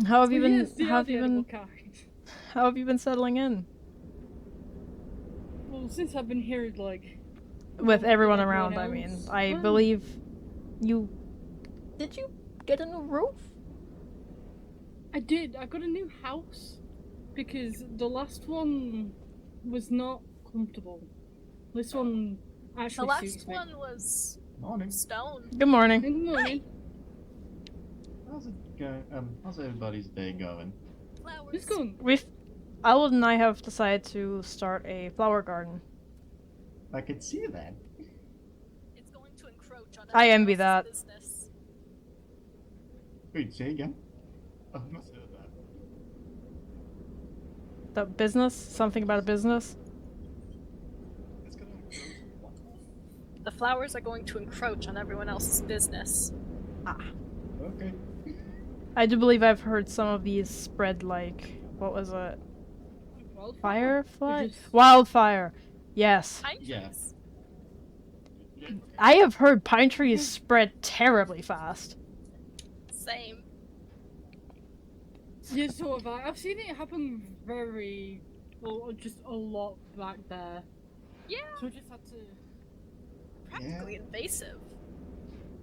How have you been? Yes, they how are have the you edible been? kind. How have you been settling in Well, since I've been here, like... with Well, everyone everyone around? I mean, else. I Well, believe you. Did you get a new roof? I did. I got a new house because the last one was not comfortable. This one The actually last suits me. one was Morning. stone. Good morning. Good morning. How's it going? How's everybody's day going? Flowers. Who's going? Owllet and I have decided to start a flower garden. I could see that. It's going to encroach on I everyone envy else's that. business. Wait, say again? I must have heard that. The business? Something about a business? It's gonna encroach on what? The flowers are going to encroach on everyone else's business. Ah. Okay. I do believe I've heard some of these spread like, what was it? Firefly? Just- Wildfire. Yes. Pine Yeah. trees. I have heard pine trees spread terribly fast. Same. Yeah, so have I. I've seen it happen very... Well, just a lot back there. Yeah, So I just had to... practically invasive.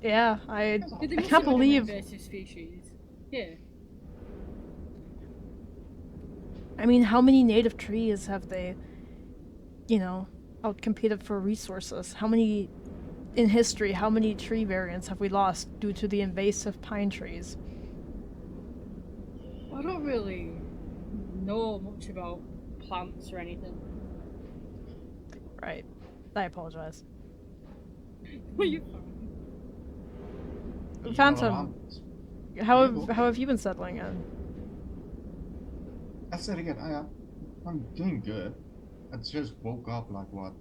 Yeah, Yeah, I they must can't have been believe- invasive species. Yeah. I mean, how many native trees have they, outcompeted for resources? How many, in history, how many tree variants have we lost due to the invasive pine trees? I don't really know much about plants or anything. Right. I apologize. Well, you... Phantom, how have you been settling in? I said again, I'm doing good. I just woke up like what?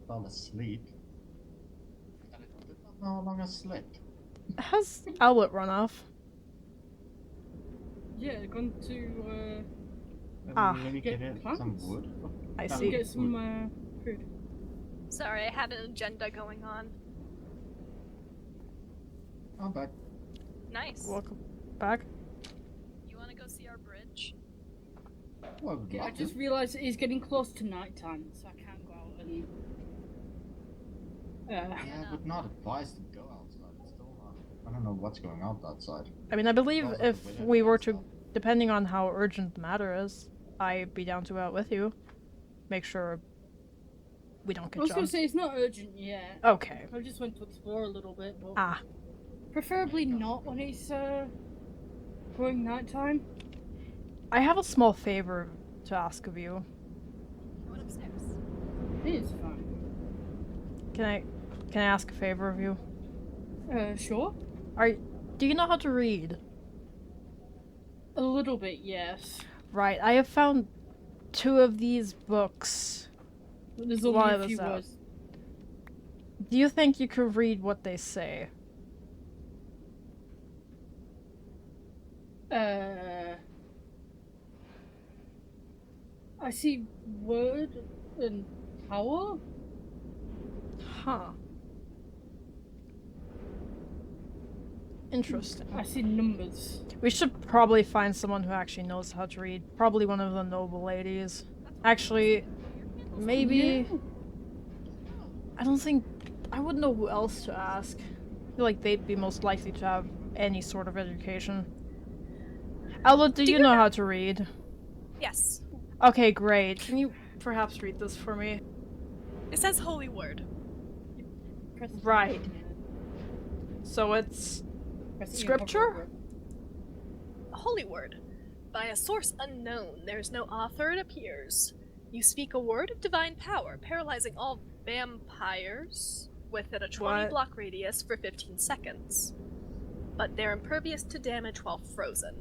Fell asleep. And I did not know how long I slept. Has Owllet run off? Yeah, gone to, Let me get get in some plants? wood. I That see. get wood. some, food. Sorry, I had an agenda going on. I'm back. Nice. Welcome back. You want to go see our bridge? Well, I would Yeah, I love to. just realised it is getting close to night time, so I can't go out and... Yeah, I would not advise to go outside. It's still not. I don't know what's going on outside. I mean, I believe Also, if the weather we were and to, stuff. depending on how urgent the matter is, I'd be down to go out with you. Make sure we don't I get was gonna jumped. say, it's not urgent yet. Okay. I just went to explore a little bit, but... Ah. Preferably not when it's, going nighttime. I have a small favor to ask of you. I went upstairs. It is fine. Can I ask a favor of you? Sure? Do you know how to read? A little bit, yes. Right, I have found 2 of these books. There's While I only a was few out. words. Do you think you could read what they say? I see word and power. Huh. Interesting. I see numbers. We should probably find someone who actually knows how to read. Probably one of the noble ladies. Actually, maybe... Yeah. I don't think... I wouldn't know who else to ask. I feel like they'd be most likely to have any sort of education. Owllet, do you know how to read? Yes. Okay, great. Can you perhaps read this for me? It says holy word. Press Right. So it's scripture? A holy word. By a source unknown, there is no author, it appears. You speak a word of divine power, paralyzing all vampires within a 20 What? block radius for 15 seconds. But they're impervious to damage while frozen.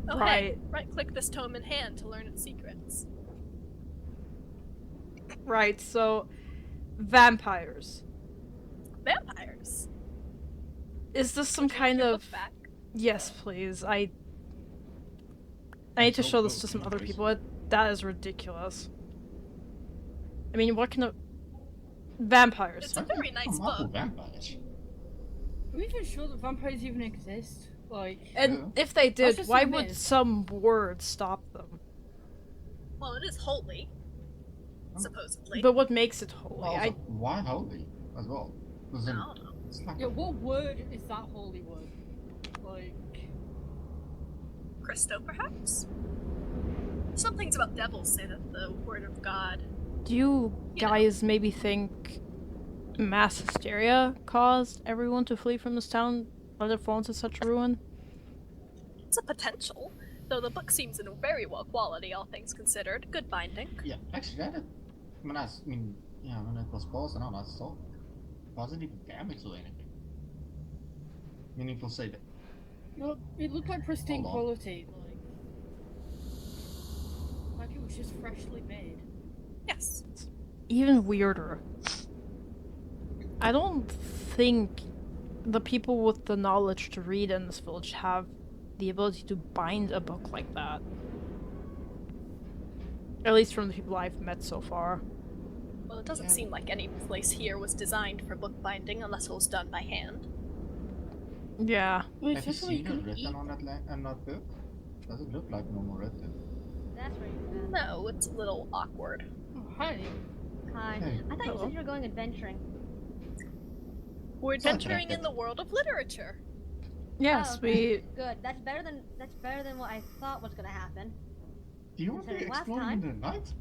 Oh hey, right-click this tome in hand to learn its secrets. Right, so... Vampires. Vampires! Is this some Would you like kind your of... book back? Yes, please. I need to show this to some other people. That is ridiculous. I mean, what can a... Vampires. It's a very nice Come up with book. vampires. Are we even sure that vampires even exist? Like, And if they did, just why assume it would is. some word stop them? Well, it is holy, Oh. supposedly. But what makes it holy? Also, why holy as well? Does it, I don't know. it's like yeah, what word is that holy word? Like, Christo, perhaps? Some things about devils say that the word of God. Do you You know. guys maybe think mass hysteria caused everyone to flee from this town, let it fall into such ruin? It's a potential, though the book seems in very well quality, all things considered. Good binding. yeah, actually that when when it was paused and all that stuff, it wasn't even damaged or anything. Meaningful say that. no, it looked like pristine Hold on. quality. Like it was just freshly made. Yes. Even weirder. I don't think the people with the knowledge to read in this village have the ability to bind a book like that. At least from the people I've met so far. Well, it doesn't Yeah. seem like any place here was designed for book binding unless it was done by hand. Yeah. Well, Have you especially seen it written on that book? Does it look like normal written? That's where you're at. No, it's a little awkward. Oh, hey, Hi. Hey. I thought you Hello. said you were going adventuring. We're It's not adventuring in connected. the world of literature. Yes, Oh, okay. we. Good. That's better than what I thought was gonna happen. Do you want to be Considering last exploring in the night?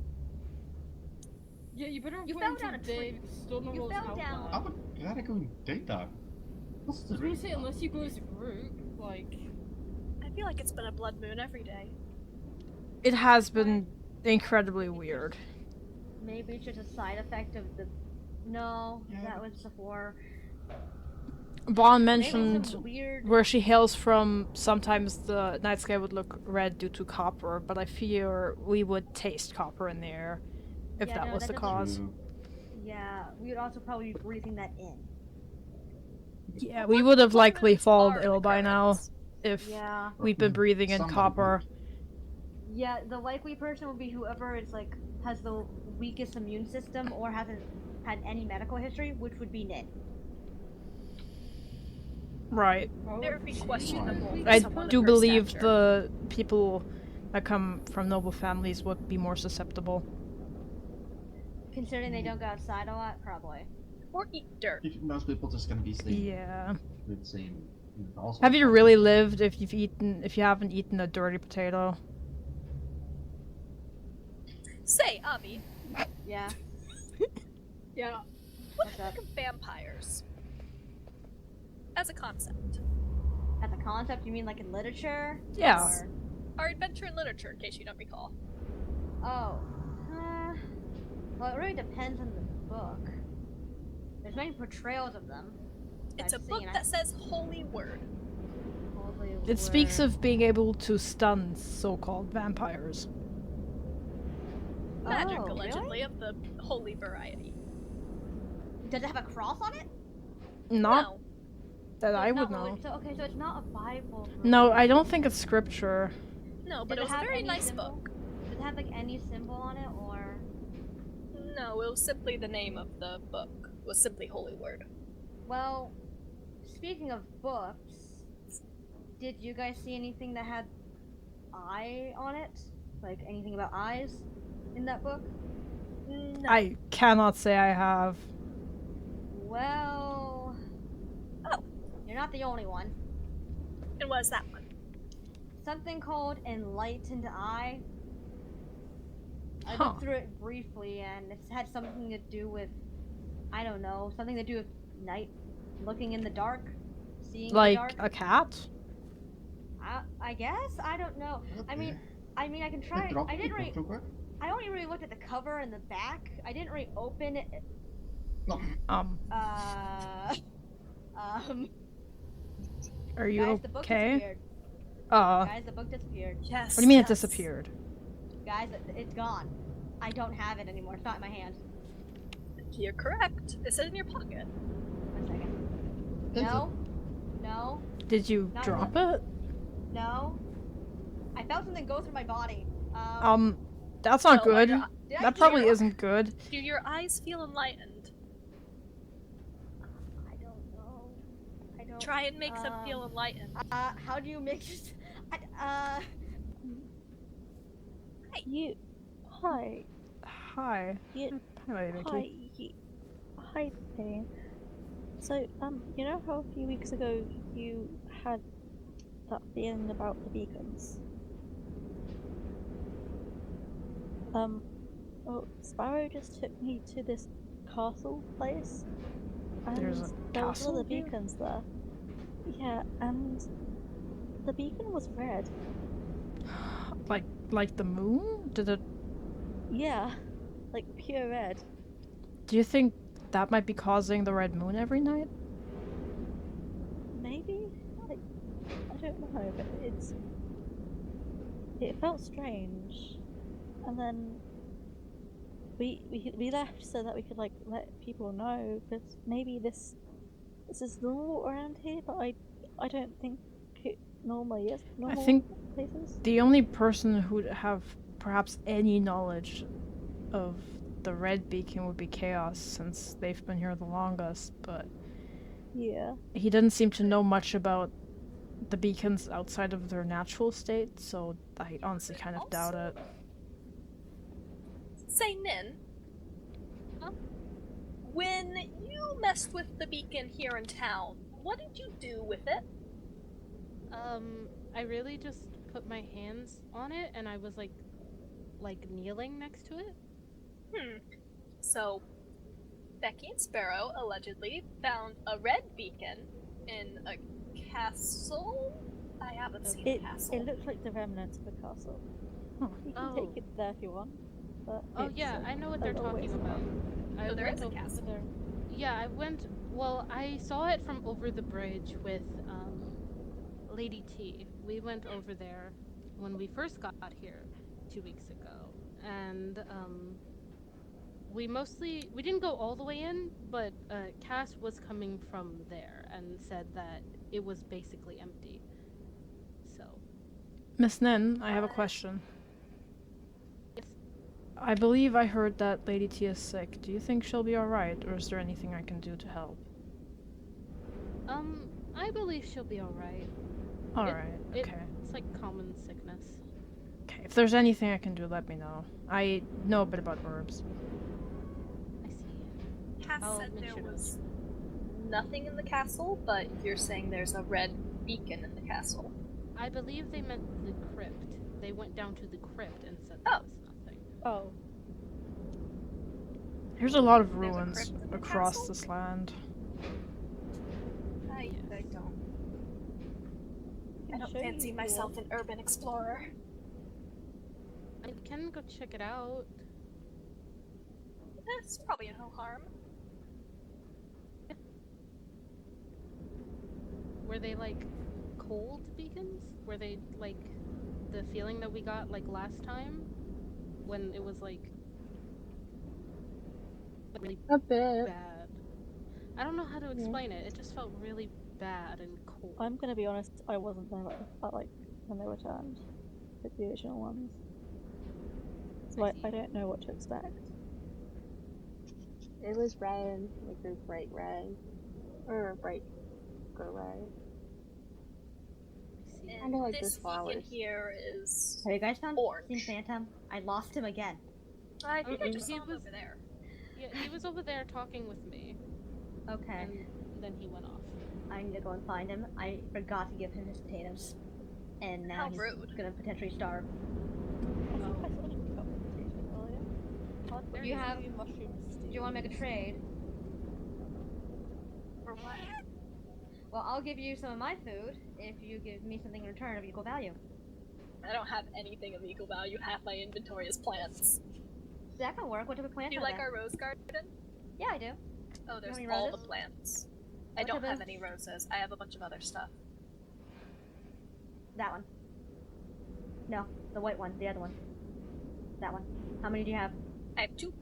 yeah, you better You put fell into down a tree. Dave Storm You Rolls fell down. I would rather go in daytime. What's the I was gonna reason? say, unless you go as a group, like, I feel like it's been a blood moon every day. It has been incredibly weird. Maybe it's just a side effect of the. No, Yeah. that was before. Bon Maybe mentioned some weird. where she hails from, sometimes the night sky would look red due to copper, but I fear we would taste copper in the air if Yeah, that no, was that the doesn't- cause. True. Yeah, we would also probably be breathing that in. Yeah, we would have Blood likely moons fallen are an ill by now occurrence. if Yeah. we'd been breathing in Somebody copper. Yeah, the likely person would be whoever is like has the weakest immune system or hasn't had any medical history, which would be Nick. Right. oh, It would be geez. questionable. for I someone of do her believe stature. the people that come from noble families would be more susceptible. Considering they don't go outside a lot, probably. Or eat dirt. If most people just gonna be staying Yeah. with same. Also Have you really lived if you haven't eaten a dirty potato? Say, Avi, Yeah. Yeah, what What's do you up? think of vampires? As a concept. As a concept, you mean like in literature? Yeah. Or- Our adventure in literature, in case you don't recall. Oh. Well, it really depends on the book. There's many portrayals of them. It's I've a book seen, that says holy word. Holy It speaks word. of being able to stun so-called vampires. Magic, Oh, allegedly, of the holy variety. Does it have a cross on it? Not No. that So I it's would not know. really- So okay, so it's not a Bible. No, I don't think it's scripture. No, Does but it it was a have very any nice symbol? book. Does it have like any symbol on it, or? No, it was simply the name of the book. It was simply holy word. Well, speaking of books, did you guys see anything that had eye on it? Like anything about eyes in that book? No. I cannot say I have. Well, Oh. you're not the only one. And what is that one? Something called Enlightened Eye. I Huh. looked through it briefly, and it's had something to do with, I don't know, something to do with night, looking in the dark, seeing in the Like dark. a cat? I guess I don't know. I mean, I can try. I didn't really. I only really looked at the cover and the back. I didn't really open it. No. Are you Guys, the book okay? disappeared. What Guys, the book disappeared. Yes. do you mean it yes. disappeared? Guys, it's gone. I don't have it anymore. It's not in my hand. You're correct. Is it in your pocket? 1 second. No. No. Did you Not drop it? No. I felt something go through my body. That's not Well, are good. your- Did I That do probably it? isn't good. Do your eyes feel enlightened? I don't know. I don't Try and make them feel enlightened. How do you make it? You. Hi. Hi. You. Hi, Becky. Hi. Hi, Penny. So, you know how a few weeks ago you had that feeling about the beacons? Well, Sparrow just took me to this castle place, and There's a there was castle one of the here? beacons there. Yeah, and the beacon was red. Like the moon? Did it? Yeah, like pure red. Do you think that might be causing the red moon every night? Maybe? I don't know, but it felt strange. And then we left so that we could like let people know, because maybe this is normal around here, but I don't think it normally is normal think places. The only person who'd have perhaps any knowledge of the red beacon would be Chaos, since they've been here the longest, but Yeah. he didn't seem to know much about the beacons outside of their natural state, so I honestly kind of doubt it. Say, Nin. Huh? When you messed with the beacon here in town, what did you do with it? I really just put my hands on it and I was like kneeling next to it. So, Becky and Sparrow allegedly found a red beacon in a castle? I haven't seen a castle. It looks like the remnants of a castle. Huh. You can Oh. take it there if you want. But Oh it's, yeah, I know what a they're little ways talking about. away. So there went is a over castle. there. Yeah, I saw it from over the bridge with Lady T. We went over there when we first got here 2 weeks ago. And we didn't go all the way in, but Cass was coming from there and said that it was basically empty. So Miss Nin, I have a question. yes. I believe I heard that Lady T is sick. Do you think she'll be alright, or is there anything I can do to help? I believe she'll be alright. Alright, okay. It's like common sickness. Okay, if there's anything I can do, let me know. I know a bit about herbs. I see. Cass I'll said make there sure to- was nothing in the castle, but you're saying there's a red beacon in the castle. I believe they meant the crypt. They went down to the crypt and said Oh. there was nothing. Oh. There's a lot of There's a ruins crypt in the across castle? this land. I don't. I don't show you fancy if you myself want. an urban explorer. I can go check it out. It's probably no harm. Were they like cold beacons? Were they like the feeling that we got like last time? When it was like really A bit. bad. I don't know how to explain it. It just felt really bad and cold. I'm gonna be honest, I wasn't there like when they returned. Like the original ones. So I don't know what to expect. It was red, like a bright red. Or a bright gray. I see. And Kinda like this those flowers. beacon here is Have you guys found orange. seen Phantom? I lost him again. I think I Mm-mm. just He saw him was- over there. Yeah, he was over there talking with me, Okay, and then he went off. I need to go and find him. I forgot to give him his potatoes, and now How he's rude. gonna potentially starve. I think I saw him pick up the potato earlier. I'd There like you to have- do mushroom stew. Do you want to make a trade? For what? Well, I'll give you some of my food if you give me something in return of equal value. I don't have anything of equal value. Half my inventory is plants. That can work. What type of plant Do you are like they? our rose garden? Yeah, I do. Oh, there's any all the roses? plants. I What don't type have of- any roses. I have a bunch of other stuff. That one. No, the white one. The other one. That one. How many do you have? I have 2. So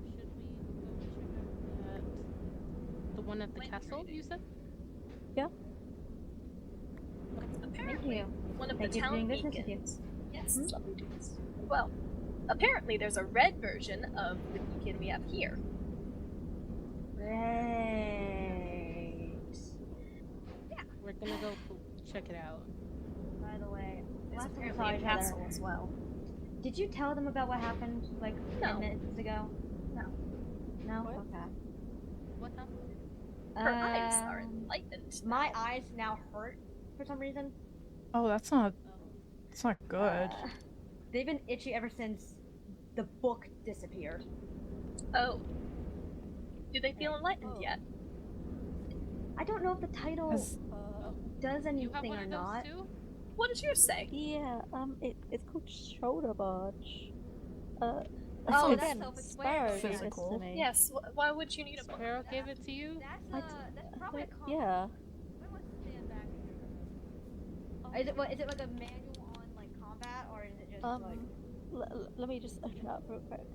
should we go check out the one at the Plant castle? trading. You said? Thank Apparently, you. one of Thank the you for town doing business with you. beacons. Yes, lovely dudes. Well, apparently there's a red version of the beacon we have here. Red. gonna go check it out. By the way, There's last time we apparently saw a each other, castle as well. did you tell them about what happened like No. 10 minutes ago? No. No? What? Okay. What happened? Her eyes are Um, enlightened. My now. eyes now hurt for some reason. Oh, that's not Oh. good. They've been itchy ever since the book disappeared. Oh. Do they feel enlightened Oh. yet? I don't know if the title Has- does You have anything one or of not. those too? What did yours say? Yeah, it's called shoulder barge. Oh, it's that's again, self-explanatory. Sparrow gave this Physical. to me. Yes. Why would you need a book? Sparrow gave it to you? That's probably a common. Yeah. Wait, what's the stand back here? Is it like a manual on like combat or is it just like Let me just open it up real quick.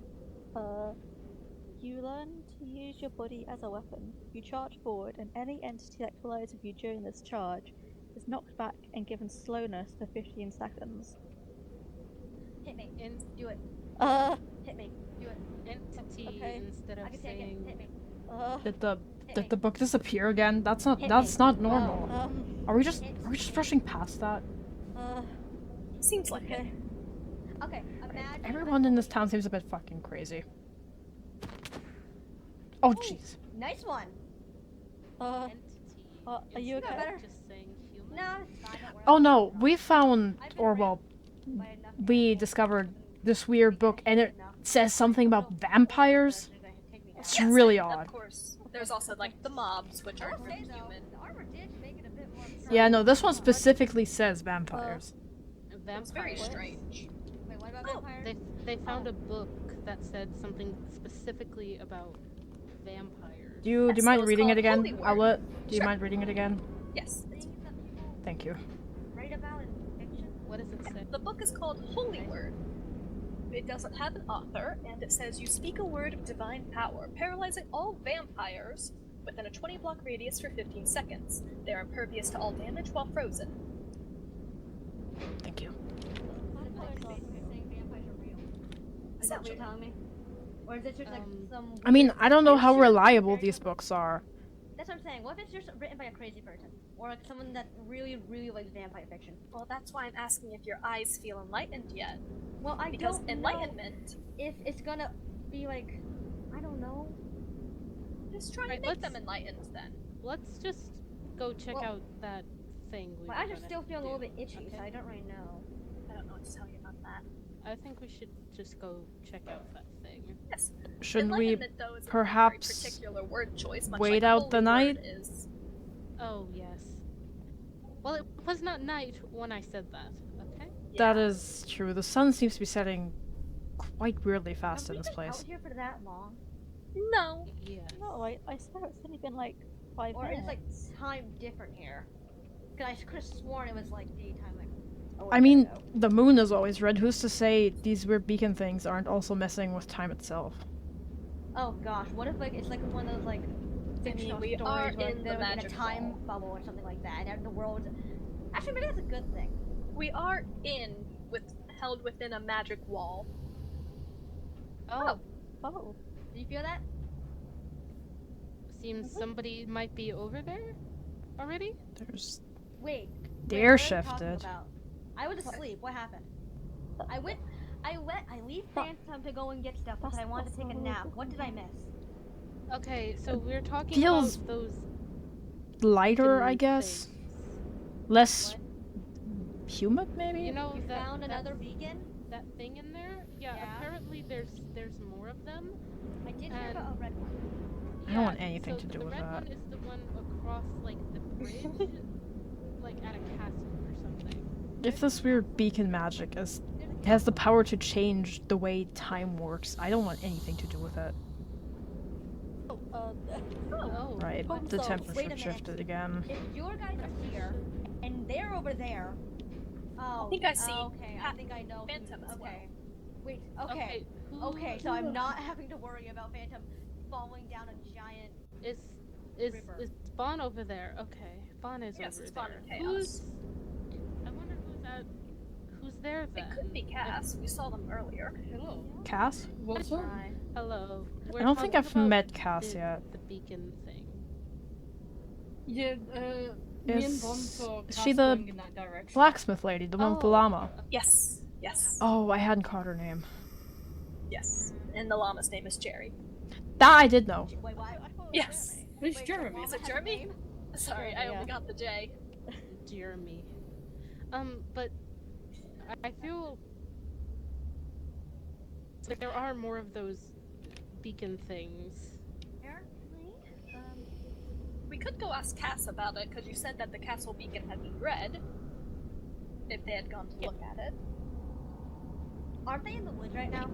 You learn to use your body as a weapon. You charge forward, and any entity that collides with you during this charge is knocked back and given slowness for 15 seconds. hit me? In Do it. Hit me. Do it. entity Okay. instead I of can take it. saying Hit me. Did Hit the me. book disappear again? That's not Hit normal. Are we just rushing past that? Seems like it. okay. Okay. Imagine. Everyone in this town seems a bit fucking crazy. Oh jeez. Nice one. entity. Are you instead okay? of just saying human. No, it's fine. Don't worry. Oh no, we found, I've been or raped well, by enough we animals. discovered this weird book, and it Enough. says something about vampires. Take me down. It's really and odd. Of course. There's also like the mobs, which I are will say though, human. the armor did make it a bit more. Yeah, no, this one attractive. specifically says vampires. It's very Vampires. strange. Wait, what about Oh, vampires? They found a book that said something specifically about vampires. Do you Yes, mind it was reading it called again, Holy Word. Owllet? Do you Sure. mind reading it again? Yes. Things that people Thank you. write about in fiction. What does it say? The book is called Holy Word. It doesn't have an author, and it says you speak a word of divine power, paralyzing all vampires within a 20-block radius for 15 seconds. They are impervious to all damage while frozen. Thank you. Saying vampires are real. Is that what you're telling me? Or is it just like some? I mean, weird- I don't know Pretty how sure it's reliable very these much- books are. That's what I'm saying. What if it's just written by a crazy person, or like someone that really, really likes vampire fiction? Well, that's why I'm asking if your eyes feel enlightened yet. Well, I Because don't know enlightenment, if it's gonna be like, I don't know. just try Right, to make let's- them enlightened then. Let's just go check Well- out that thing. We My were eyes are gonna still feeling a little do, bit itchy, so okay? I don't really know. I don't know what to tell you about that. I think we should just go check out that thing. Yes. Shouldn't we Enlightenment, though, is a perhaps very particular word choice, much wait like out Holy the Word night? Is. Oh yes. Well, it was not night when I said that. Okay. That Yeah. is true. The sun seems to be setting quite weirdly fast Have in we this been place. out here for that long, No. Yes. No, I swear it's only been like 5 or minutes. is like time different here? Cause I could have sworn it was like daytime. Like, a I while mean, ago. the moon is always red. Who's to say these weird beacon things aren't also messing with time itself? Oh gosh, what if like it's like one of those like fictional we stories are where in they're the like in a magic time wall. bubble or something like that, and the world. Actually, maybe that's a good thing. We are held within a magic wall. Oh, Oh, Do you feel that? seems somebody might be over there already. There's Wait. They're what are you talking shifted. about? I was asleep. What happened? I leave Phantom to go and get stuff because I wanted to take a nap. What did I miss? Okay, so we're talking feels about those lighter, I beacon guess. things. Less humid, maybe? You know You that found that- another beacon? that thing in there? Yeah, Yeah. apparently there's more of them. I did hear about a red one. I don't want anything so to do the with red that. one is the one across like the bridge, like at a castle or something. If this weird beacon magic has the power to change the way time works, I don't want anything to do with it. Oh, Right, Oh, the so, wait a temperature minute. shifted again. If your guys are here and they're over there, oh, I think I see Okay, I think I know. Phantom as Okay, wait. Okay, who okay. So I'm not having to worry about Phantom falling down a giant. is River. is Spawn over there? Okay, Spawn is Yes, over it's Spawn there. in Chaos. Who's? I wonder who's there then. It could be Cass. We saw them earlier. Hello. Cass? Hi. Hello. I don't think I've met Cass the, yet. The beacon thing. Yeah, Me and Bon saw Is Cass she the going in that direction. blacksmith lady, the one with the llama? Yes. Yes. Oh, I hadn't caught her name. Yes. And the llama's name is Jerry. That I did know. Wait, why? Yes. It's Jeremy. Is it Jeremy? Sorry, I only got the J. Jeremy. But I feel like there are more of those beacon things. We could go ask Cass about it, because you said that the castle beacon had been red. If they had gone to look at it. Aren't they in the woods right now?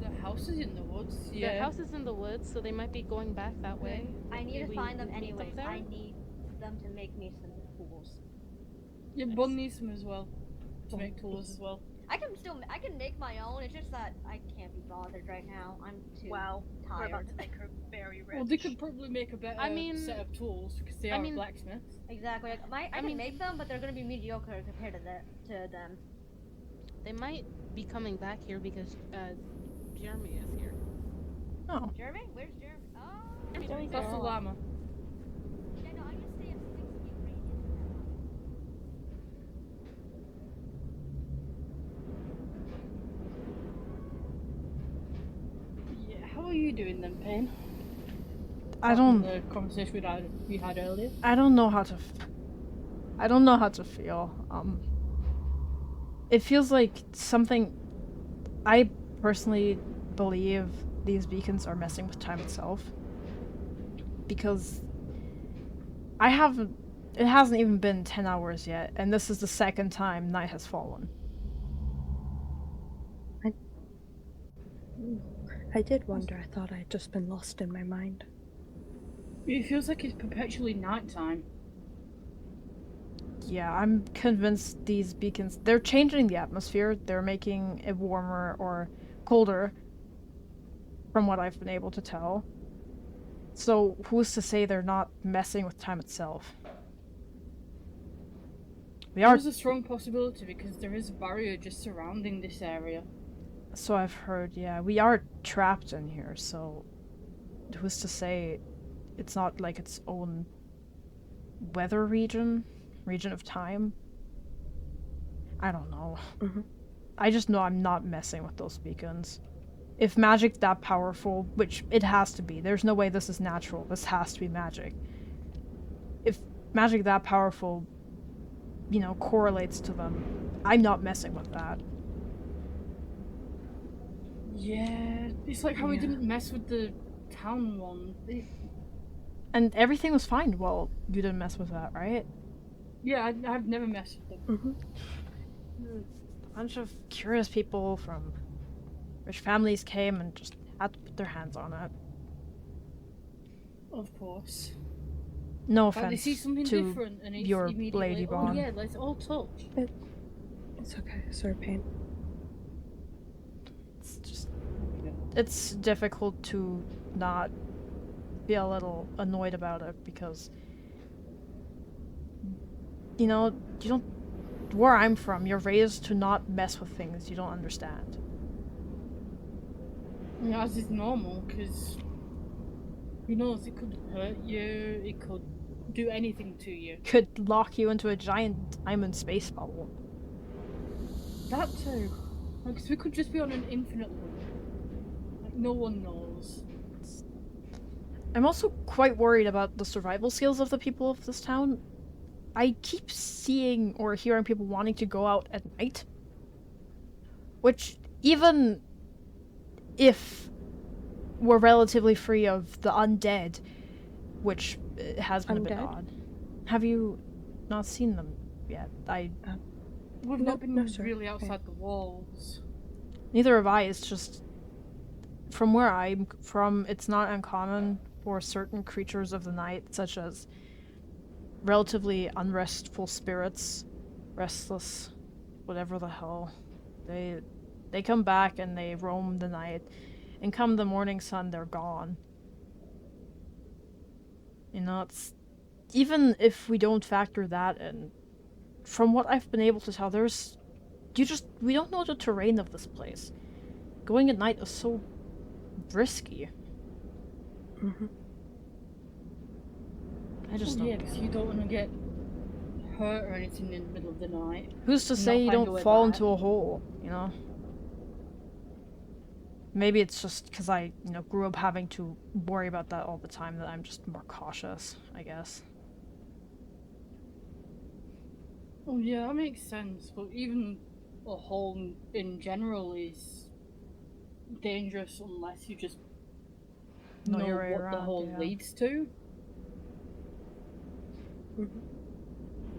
The house is in the woods. The Yeah. house is in the woods, so they might be going back that way. I need to Maybe find them we meet up anyways. there? I need them to make me some tools. Yeah, Bon needs some as well. To make tools as well. I can make my own. It's just that I can't be bothered right now. I'm too Wow. We're tired. about to make her very rich. Well, they could probably make a better set of tools because they are blacksmiths. Exactly. Like, I can make them, but they're gonna be mediocre compared to them. They might be coming back here because Jeremy is here. Oh. Jeremy? Where's Jeremy? Oh. Jeremy's That's the llama. Yeah, no, I just stay at 6 feet radius. Yeah, how are you doing then, Payne? I don't. The conversation we had earlier. I don't know how to. I don't know how to feel. It feels like something. I personally believe these beacons are messing with time itself. Because I haven't. It hasn't even been 10 hours yet, and this is the second time night has fallen. I did wonder. I thought I had just been lost in my mind. It feels like it's perpetually nighttime. Yeah, I'm convinced these beacons, they're changing the atmosphere. They're making it warmer or colder, from what I've been able to tell. So who's to say they're not messing with time itself? There's a strong possibility because there is a barrier just surrounding this area. So I've heard, yeah. We are trapped in here, so who's to say it's not like its own weather region of time? I don't know. I just know I'm not messing with those beacons. If magic's that powerful, which it has to be, there's no way this is natural, this has to be magic. If magic that powerful, you know, correlates to them, I'm not messing with that. Yeah, it's like how we didn't mess with the town one. And everything was fine. Well, you didn't mess with that, right? Yeah, I've never messed with them. A bunch of curious people from rich families came and just had to put their hands on it. Of course. No Like, they offense see something to different and it's your immediately, lady oh Bond. yeah, let's all touch. It's okay, Sir Payne. It's just... It's difficult to not be a little annoyed about it because... You know, you don't... Where I'm from, you're raised to not mess with things you don't understand. Yeah, as is normal, because who knows, it could hurt you, it could do anything to you. Could lock you into a giant diamond space bubble. That too. Like, 'cause we could just be on an infinite loop. Like, no one knows. I'm also quite worried about the survival skills of the people of this town. I keep seeing or hearing people wanting to go out at night. Which, even if we're relatively free of the undead, which has been a bit odd. Have you not seen them yet? We've No, not been no, sir. really outside the walls. Neither have I, it's just... From where I'm from, it's not uncommon for certain creatures of the night, such as relatively unrestful spirits, restless, whatever the hell. They come back and they roam the night, and come the morning sun, they're gone. You know, it's... Even if we don't factor that in, from what I've been able to tell, we don't know the terrain of this place. Going at night is so risky. I just Well, don't yeah, get because it. you don't want to get hurt or anything in the middle of the night. Who's to say not you find your don't way fall back. into a hole, you know? Maybe it's just because I, grew up having to worry about that all the time that I'm just more cautious, I guess. Oh yeah, that makes sense. But even a hole in general is dangerous unless you just Know know your way what the around, hole yeah. leads to.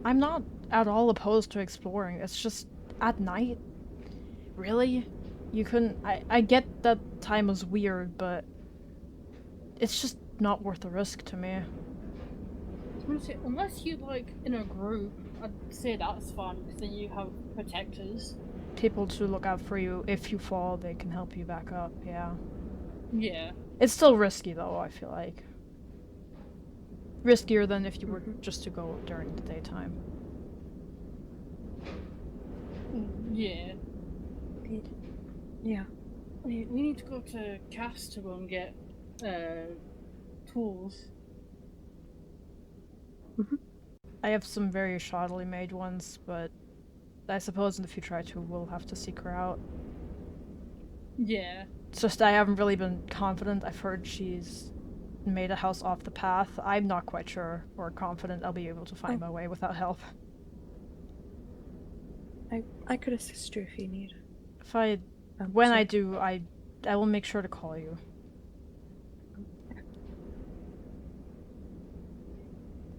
I'm not at all opposed to exploring. It's just at night. Really? You couldn't. I get that time was weird, but it's just not worth the risk to me. I was gonna say, unless you like in a group, I'd say that's fun because then you have protectors. People to look out for you. If you fall, they can help you back up, yeah. Yeah. It's still risky though, I feel like. Riskier than if you were just to go during the daytime. Yeah. Yeah. We need to go to Cass to go and get tools. I have some very shoddily made ones, but I suppose in the future I too will have to seek her out. Yeah. It's just I haven't really been confident. I've heard she's made a house off the path. I'm not quite sure or confident I'll be able to find my way without help. I could assist you if you need. If I, when I do, I will make sure to call you.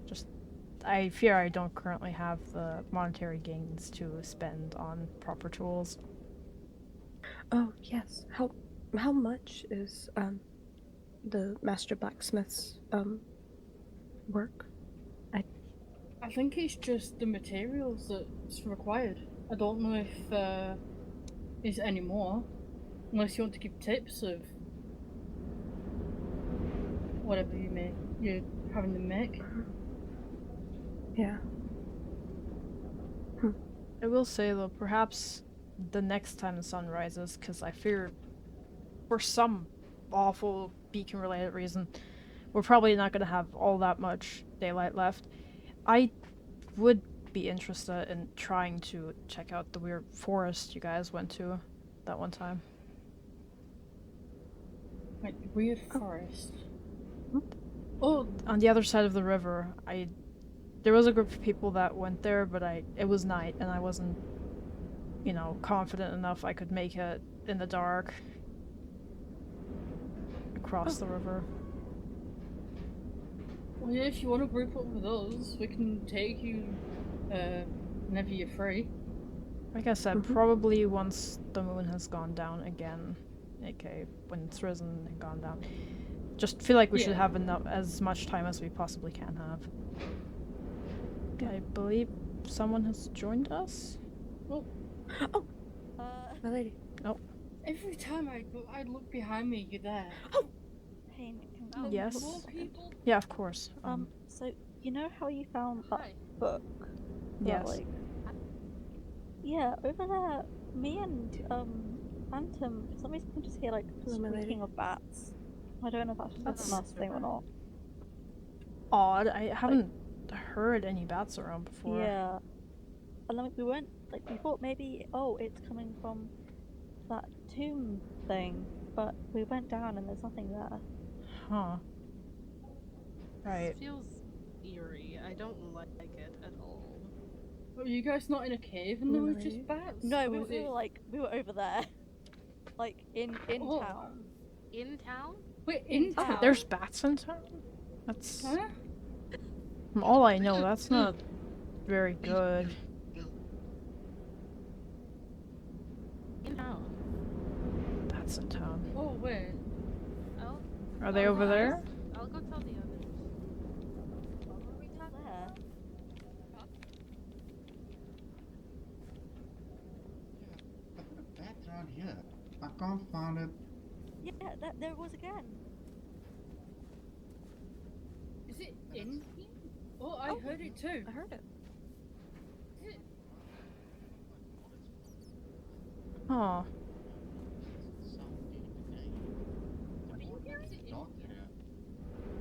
Just, I fear I don't currently have the monetary gains to spend on proper tools. Oh yes. How much is the master blacksmith's work? I think it's just the materials that's required. I don't know if is any more, unless you want to give tips of whatever you're having them make. Yeah. I will say though, perhaps the next time the sun rises, because I fear for some awful beacon related reason, we're probably not going to have all that much daylight left. I would be interested in trying to check out the weird forest you guys went to that one time. Like weird forest. Oh, On the other side of the river, there was a group of people that went there, but it was night and I wasn't, confident enough I could make it in the dark across the river. well, yeah, if you want to group up with us, we can take you whenever you're free. Like I said, probably once the moon has gone down again, aka when it's risen and gone down. Just feel like we should have as much time as we possibly can have. I believe someone has joined us. Oh, My lady. every time I look behind me, you're there. Pain. Oh, Yes. More people. Yeah, of course. So you know how you found that Hi. book? That, Yes. like, yeah, over there, me and Phantom, for some reason we just hear like Hello, my lady. squeaking of bats. I don't know if that's just a nice thing or not. Odd. I haven't heard any bats around before. Yeah. And then we weren't like we thought maybe it's coming from that tomb thing, but we went down and there's nothing there. Huh. Right. This feels eerie. I don't like it at all. Were you guys not in a cave and there was just bats? No, Or we was were it- like we were over there, like in Oh. town. In town? Wait, in town? There's bats in town? That's... Huh? From all I know, that's not very good. In town. Bats in town. Oh wait. Oh, Are they over there? I'll go tell the others. There. But the bat around here. I can't find it. Yeah, there it was again. Is it in here? Oh, I heard it too. I heard it. Huh.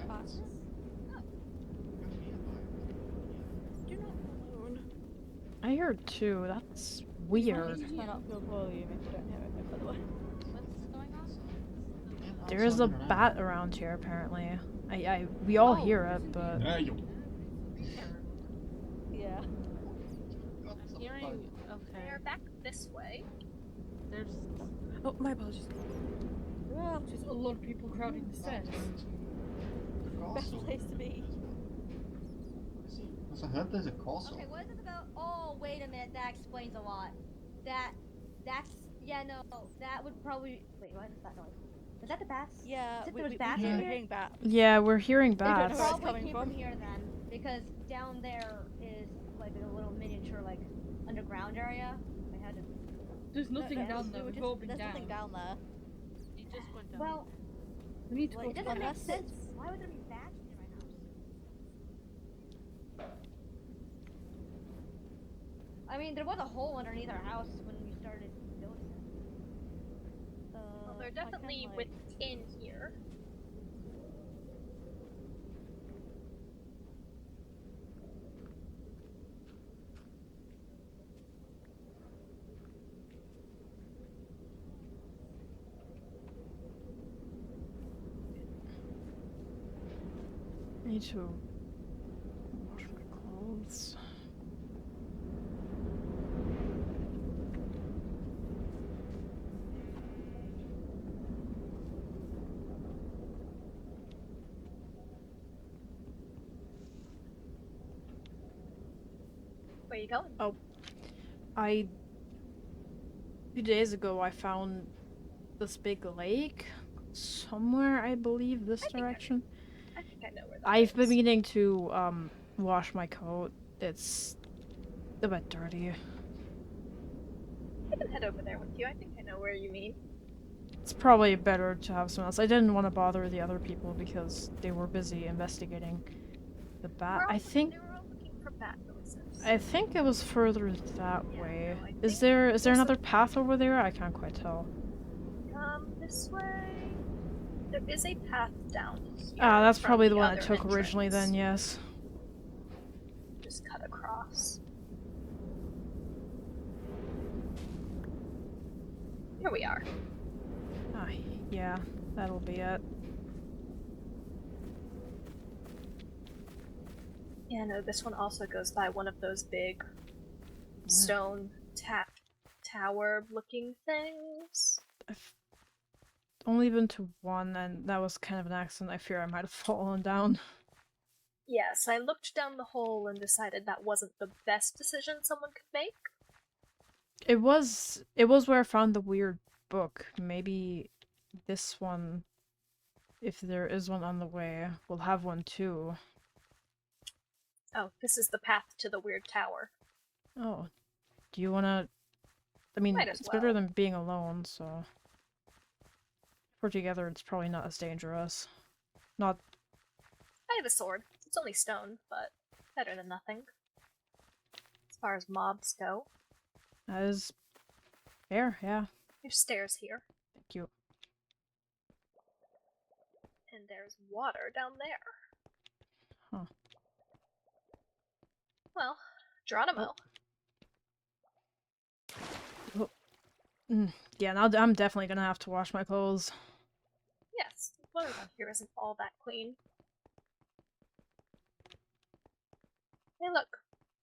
Bats? I heard too. That's weird. Please turn up your volume if you don't hear it, by the way. What's going on? There is a bat around here, apparently. We all hear it, but Yeah, you. Yeah. I'm hearing. Okay. They're back this way. There's. Oh, my apologies. Well, just a lot of people crowding the stairs. Best Castle. place to be. I heard there's a castle. Okay, what is it about? Oh, wait a minute. That explains a lot. That's yeah, no, that would probably. Wait, what is that noise? Is that the bats? Yeah, Said we there was were bats in here? hearing bats. yeah, we're hearing don't know bats. where it's Probably coming came from. from here then, because down there is like a little miniature like underground area. I had to. There's nothing No, down there. we were We've all been there's down. nothing down there. You just went down. Well, We need to Well, go it to doesn't make Unless sense. it's- Why would there be bats in my house? I mean, there was a hole underneath our house when we started building it. Well, they're I can, definitely like- within here. I need to wash my clothes. Where you going? A few days ago, I found this big lake somewhere, I believe, this direction. I think I know where that I've been is. meaning to wash my coat. It's a bit dirty. I can head over there with you. I think I know where you mean. It's probably better to have someone else. I didn't want to bother the other people because they were busy investigating the bat. We're all- I think they were all looking for bat noises. it was further that Yeah, way. no, I Is think there there's another path over there? I can't quite tell. This way. There is a path down here. Ah, that's from probably the one I other took originally then, entrance. yes. Just cut across. Here we are. Ah, yeah, that'll be it. Yeah, no, this one also goes by one of those big stone tower looking things. I've only been to one, and that was kind of an accident. I fear I might have fallen down. Yes, I looked down the hole and decided that wasn't the best decision someone could make. It was where I found the weird book. Maybe this one, if there is one on the way, will have one too. Oh, this is the path to the weird tower. Oh, do you wanna... I mean, Might as it's better well. than being alone, so... If we're together, it's probably not as dangerous. Not... I have a sword. It's only stone, but better than nothing. As far as mobs go. as... fair, yeah. There's stairs here, Thank you. and there's water down there. Huh. Well, Geronimo. Yeah, now I'm definitely gonna have to wash my clothes. Yes, the water down here isn't all that clean. Hey, look,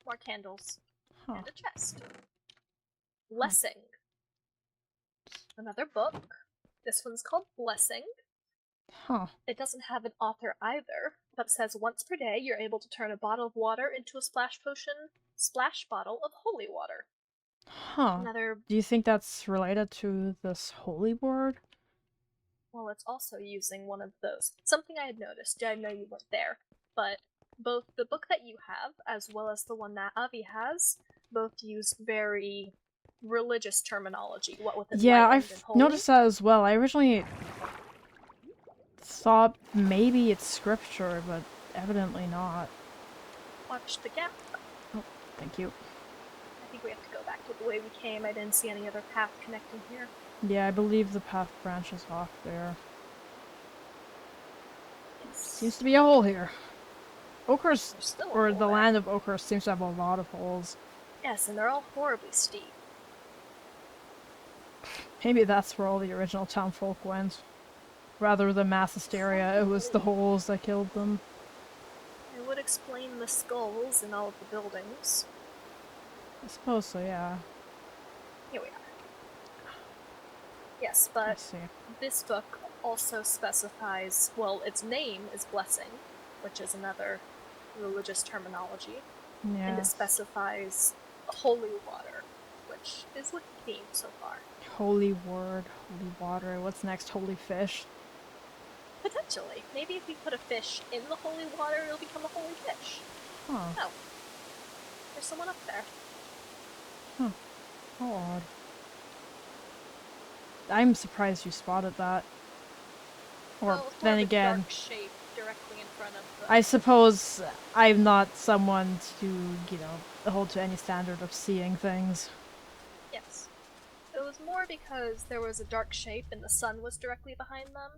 more candles Huh. and a chest. Blessing. Another book. This one's called Blessing. Huh. It doesn't have an author either, but says once per day you're able to turn a bottle of water into a splash bottle of holy water. Huh. Another, Do you think that's related to this holy word? well, it's also using one of those. Something I had noticed, I know you weren't there, but both the book that you have, as well as the one that Avi has, both use very religious terminology, what with Yeah, enlightened I've and holy. noticed that as well. I originally thought maybe it's scripture, but evidently not. Watch the gap. Thank you. I think we have to go back to the way we came. I didn't see any other path connecting here. Yeah, I believe the path branches off there. Yes. Seems to be a hole here. Oakhurst, There's still a or hole the there. land of Oakhurst, seems to have a lot of holes. Yes, and they're all horribly steep. Maybe that's where all the original townfolk went. Rather than mass hysteria, it was the holes that killed them. It would explain the skulls in all of the buildings. I suppose so, yeah. Here we are. Yes, I but see. this book also specifies, well, its name is Blessing, which is another religious terminology, and Yeah. it specifies holy water, which is what the theme so far. Holy word, holy water. What's next? Holy fish. Potentially. Maybe if we put a fish in the holy water, it'll become a holy fish. Huh. Oh. There's someone up there. How odd. I'm surprised you spotted that. Or, Well, it's more then of a again, dark shape directly in front of the... I suppose I'm not someone to, you know, hold to any standard of seeing things. Yes. It was more because there was a dark shape and the sun was directly behind them.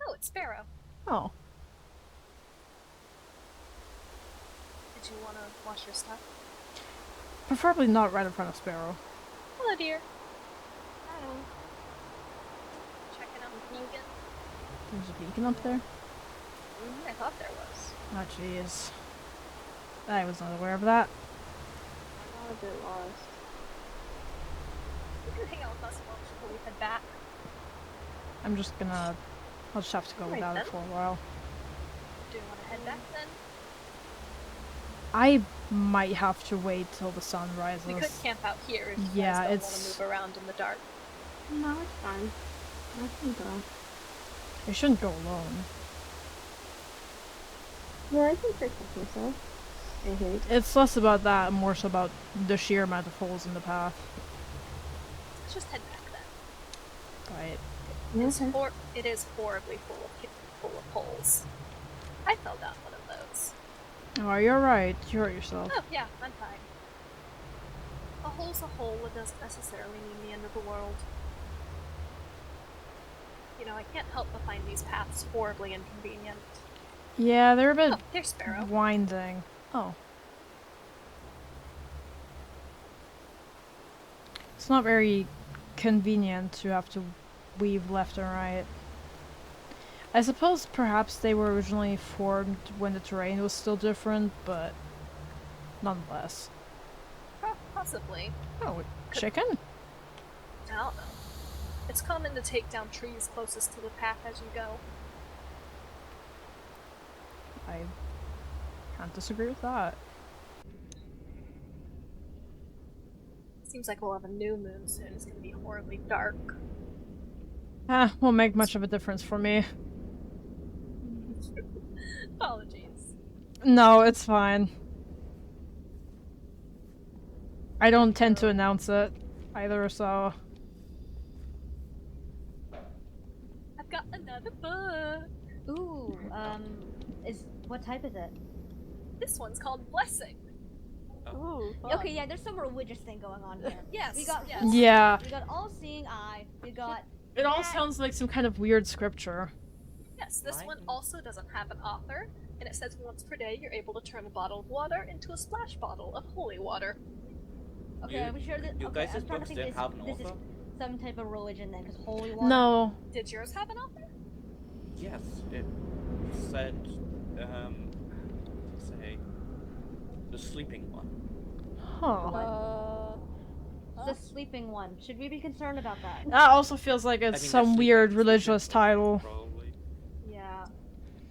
Oh, it's Sparrow. Oh. Did you want to wash your stuff? Preferably not right in front of Sparrow. Hello, dear. Hello. Checking out the beacon. There's a beacon up there? I thought there was. Oh, jeez. I was not aware of that. I'm a bit lost. You can hang out with us before we head back. I'm just gonna... I'll just have to go Right without it then. for a while. Do you want to head back then? I might have to wait till the sun rises. We could camp out here if you Yeah, guys don't it's- want to move around in the dark. No, it's fine. I can go. I shouldn't go alone. Yeah, I can fix it myself. I hate. It's less about that and more so about the sheer amount of holes in the path. Let's just head back then. Right. Okay. It is horribly full of holes. I fell down one of those. Oh, you're right. You hurt yourself. Oh, yeah, I'm fine. A hole's a hole. It doesn't necessarily mean the end of the world. You know, I can't help but find these paths horribly inconvenient. Yeah, they're a bit Oh, there's Sparrow. winding. Oh. It's not very convenient to have to weave left and right. I suppose perhaps they were originally formed when the terrain was still different, but nonetheless. Possibly. Oh, chicken? I don't know. It's common to take down trees closest to the path as you go. I can't disagree with that. Seems like we'll have a new moon soon. It's gonna be horribly dark. Won't make much of a difference for me. Apologies. No, it's fine. I don't tend to announce it either, so... I've got another book. Ooh, what type is it? This one's called Blessing. Ooh, Okay, yeah, there's some religious thing going on here. Yes. We got yes. Yeah. We got all-seeing eye. We got It all that- sounds like some kind of weird scripture. Yes, this one also doesn't have an author, and it says once per day you're able to turn a bottle of water into a splash bottle of holy water. Okay, are we sure that? You Okay, guys' I'm trying to books think didn't have an this is author? some type of religion then, because holy water. No. Did yours have an author? Yes, it said, say, the sleeping one. Huh. The sleeping one. Should we be concerned about that? That also feels like it's I mean, some that's weird sleeping, religious sleeping, title. Probably. Yeah.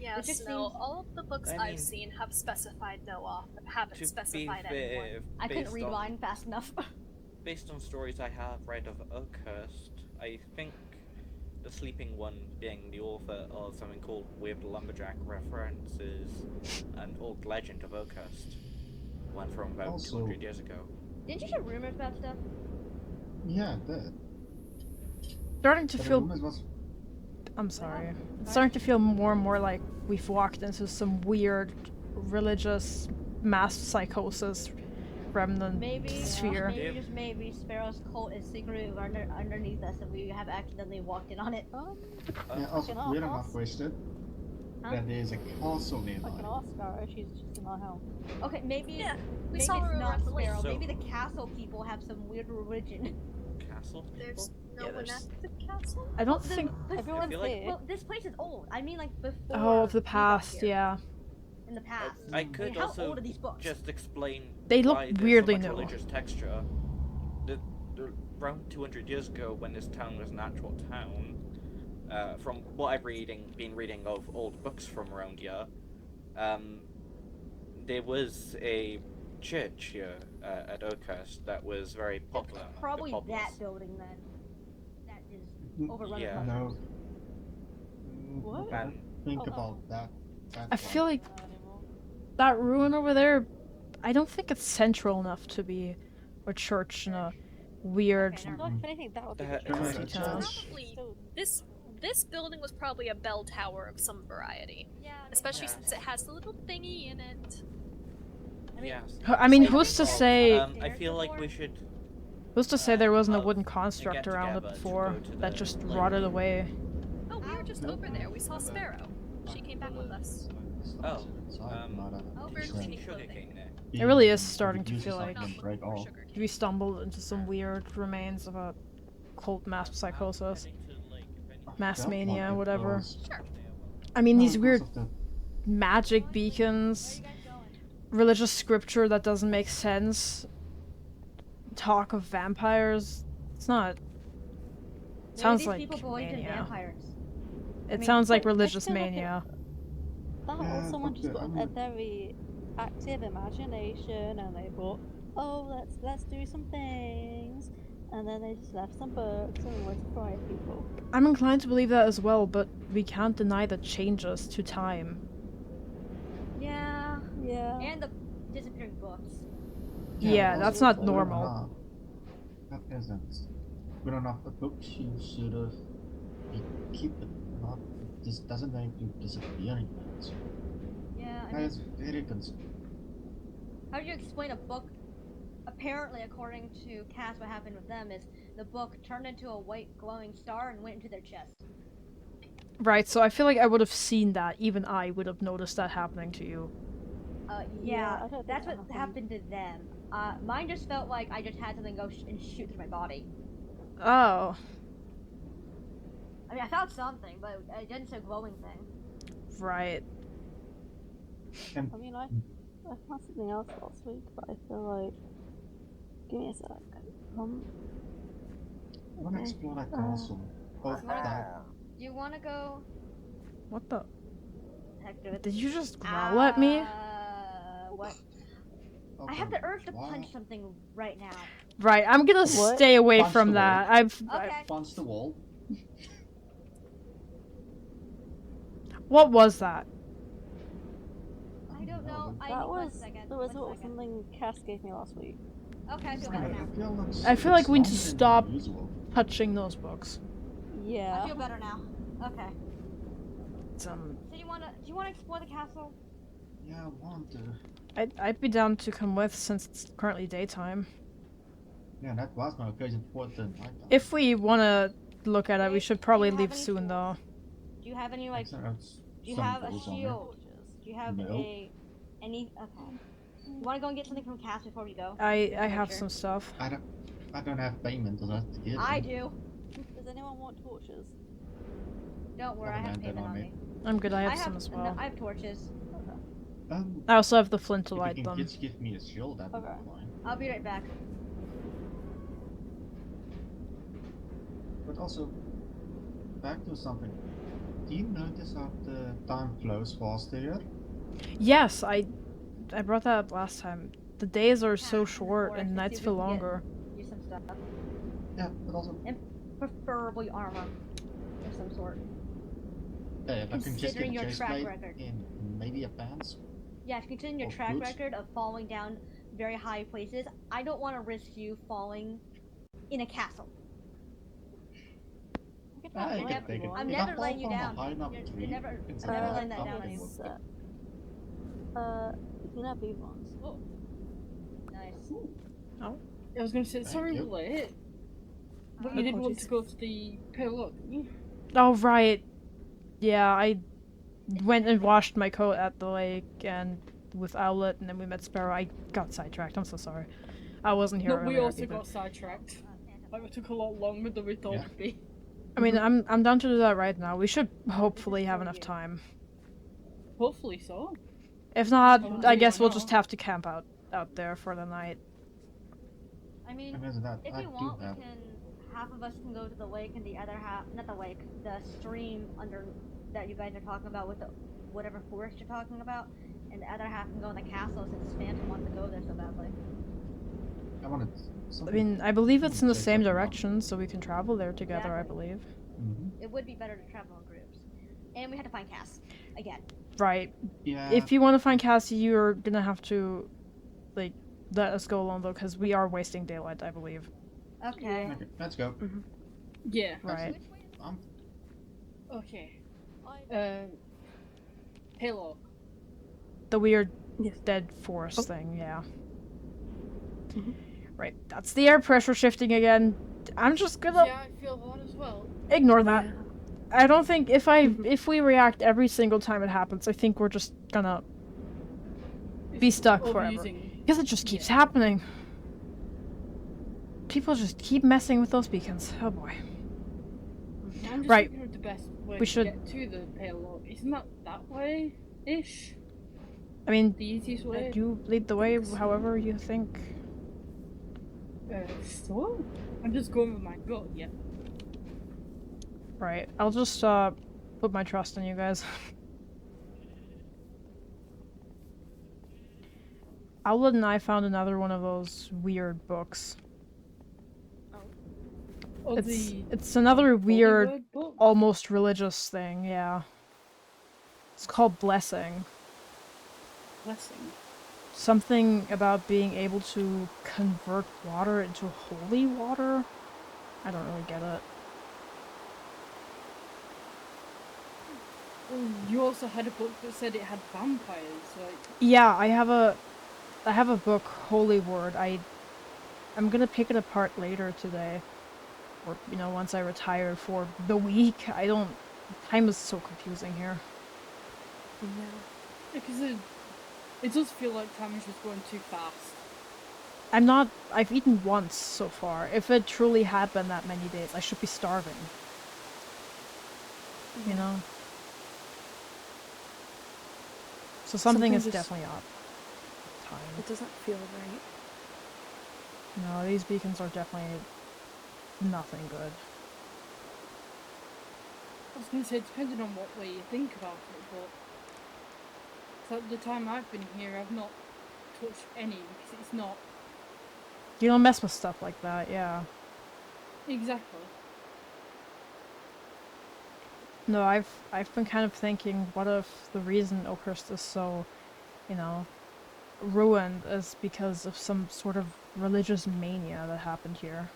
Yes, just no. seems- All of the books I mean- I've seen have specified no author, haven't To specified be anyone. fair, I couldn't based read on- mine fast enough. Based on stories I have read of Oakhurst, I think the sleeping one being the author of something called Weird Lumberjack references an old legend of Oakhurst. One from about Also- 200 years ago. Didn't you hear rumors about stuff? Yeah, it did. Starting to But the feel... rumors was I'm sorry. It's starting to feel more and more like we've walked into some weird religious mass psychosis remnant Maybe, sphere. maybe Yep. just maybe Sparrow's cult is secretly underneath us and we have accidentally walked in on it. yeah, also fucking weird enough us. wasted. that there's a castle nearby. I can ask her. She's just in our house. Okay, maybe Yeah, we maybe saw her it's over not at the lake. Sparrow. So- Maybe the castle people have some weird religion. Castle people? There's no Yeah, one there's- at the castle? I don't The- think. Everyone's feel like- here. Well, this place is old. I mean, like before. Oh, of the we got past, here. yeah. In the past. I mean, could how also old are these books? just explain They look why there's weirdly so much new. religious texture. Around 200 years ago, when this town was an actual town, from what I've been reading of old books from around here, there was a church here at Oakhurst that was very popular. among the Probably populace. that building then. That is overrun Yeah. with No. mushrooms. What? And Think Oh. about that. I feel like Not anymore. that ruin over there, I don't think it's central enough to be a church in a weird. Okay, never Like, if anything, that would be That- the Right, church. church. Probably Still- this building was probably a bell tower of some variety. Yeah. Especially Yeah. since it has the little thingy in it. I mean, yes. I mean, Like, who's to like, say? I feel like we should. Who's to say there wasn't a Well, wooden get construct around it together to before go to that the just lake. rotted away? Oh, we were just over there. We saw Sparrow. She came back with us. Oh, Oh, we're is cleaning sugar clothing. cane there? It really is starting to feel like break Not off. sugar cane. we stumbled into some weird remains of a cult mass psychosis, mass mania, whatever. Sure. I mean, these weird magic beacons, religious scripture that doesn't make sense, talk of vampires. It's not. maybe Sounds these like people believed in mania. vampires. It mean, sounds like I religious feel like it- mania. That Yeah, or someone but just the- got a very active imagination and they thought, oh, let's do some things, and then they just left some books and went to fry people. I'm inclined to believe that as well, but we can't deny the changes to time. Yeah. Yeah. And the disappearing books. Yeah, that's not normal. That isn't. We don't have the books. You should have. Keep it. Not. This doesn't make you disappearing. Yeah. I That mean, is very concerned. how do you explain a book? Apparently, according to Cass, what happened with them is the book turned into a white glowing star and went into their chest. Right, so I feel like I would have seen that. Even I would have noticed that happening to you. Yeah, I don't think that's that what happened. happened to them. Mine just felt like I just had something go and shoot through my body. Oh, I mean, I felt something, but it didn't say glowing thing. right. And I mean, I found something else last week, but I feel like. Give me a sec. I want to Okay. explore that castle. Both that. Do you want to go? What the? Heck, do it. Did you just growl at me? What? of I have the urge to wall. punch something right now. Right, I'm gonna What? stay away Punch from the wall. that. I've. Okay. Punch the wall. What was that? I don't know. I That need one was second. the one result of second. something Cass gave me last week. Okay, I feel better now. I feel like we need to it's stop- longer than usual. Touching those books. I Yeah. feel better now. Okay. It's, So you wanna? Do you wanna explore the castle? Yeah, I want to. I'd be down to come with since it's currently daytime. Yeah, that was my occasion for the night. If we wanna look at it, we Wait, should do probably you have leave any soon tools? though. Do you have any like? Do Do you have a shield? Do you have No. any? Okay. You wanna go and get something from Cass before we go? I have Sure. some stuff. I don't have payment to that to give. I do. Does anyone want torches? Don't worry, I have Have a man payment on on me. me. I'm good. I have some as no, well. I have torches. I also have the flint to If light you can them. just give me a shield, that would Okay. be fine. I'll be right back. But also, back to something. Do you notice how the time flows faster here? Yes, I brought that up last time. The days are so Yeah, short or and if nights you feel can get- longer. Use some stuff. Yeah, but also, Preferably armor of some sort. if I can just get Considering a your chest track plate record. in maybe a pants. Yeah, considering your Or track boots. record of falling down very high places, I don't want to risk you falling in a castle. I Ah, you can can have take it. one. I'm If I never fall letting you from a down. high enough You're tree, never- it's I'm never like letting that that down would on you. work. You can have these ones. Oh. Nice. I was gonna say, Thank sorry you. we're late. But Uh, you did want apologies. to go to the pale look, didn't you? Oh right. Yeah, I went and washed my coat at the lake and with Owllet, and then we met Sparrow. I got sidetracked. I'm so sorry. I wasn't here No, we earlier also either. got sidetracked. Like, it took a lot longer than we thought Yeah. it'd be. I mean, I'm down to do that right now. We should hopefully have enough time. Hopefully so. If not, Oh, I yeah, guess we'll no. just have to camp out there for the night. I mean, And with that, if I you do want, have. we can. Half of us can go to the lake, and the other half, not the lake, the stream under that you guys are talking about with the whatever forest you're talking about, and the other half can go in the castle since Phantom wants to go there so badly. I wanted I something. mean, I believe it's in the Say same something direction, so we can travel there together, I Exactly. believe. It would be better to travel in groups. And we had to find Cass again. Right. Yeah. If you want to find Cassie, you're gonna have to, like, let us go alone, though, because we are wasting daylight, I believe. Okay. Okay, let's go. Yeah. Right. Okay. Halo. The weird Yes. dead forest Oh. thing, yeah. Mhm. Right. That's the air pressure shifting again. I'm just gonna Yeah, I feel that as well. ignore that. Yeah. I don't think if we react every single time it happens, I think we're just gonna be stuck forever. Overusing. Because it just keeps Yeah. happening. People just keep messing with those beacons. Oh boy. I'm just Right. thinking of the best way We to should- get to the payload. Isn't that way-ish? I mean, The easiest way? you lead the way however you think. So? I'm just going with my gut, yeah. Right. I'll just put my trust in you guys. Owllet and I found another one of those weird books. Oh, It's another weird, Hollywood book? almost religious thing, yeah. It's called Blessing. Blessing. Something about being able to convert water into holy water? I don't really get it. You also had a book that said it had vampires, like... Yeah, I have a book, Holy Word. I'm gonna pick it apart later today. Or, once I retire for the week. Time is so confusing here. Yeah. Because it does feel like time is just going too fast. I've eaten once so far. If it truly had been that many days, I should be starving. You know? So something is just- definitely up. Time. It doesn't feel right. No, these beacons are definitely nothing good. I was going to say, depending on what way you think about it, but... So the time I've been here, I've not touched any, because it's not... You don't mess with stuff like that, yeah. Exactly. No, I've been kind of thinking, what if the reason Oakhurst is so, ruined is because of some sort of religious mania that happened here.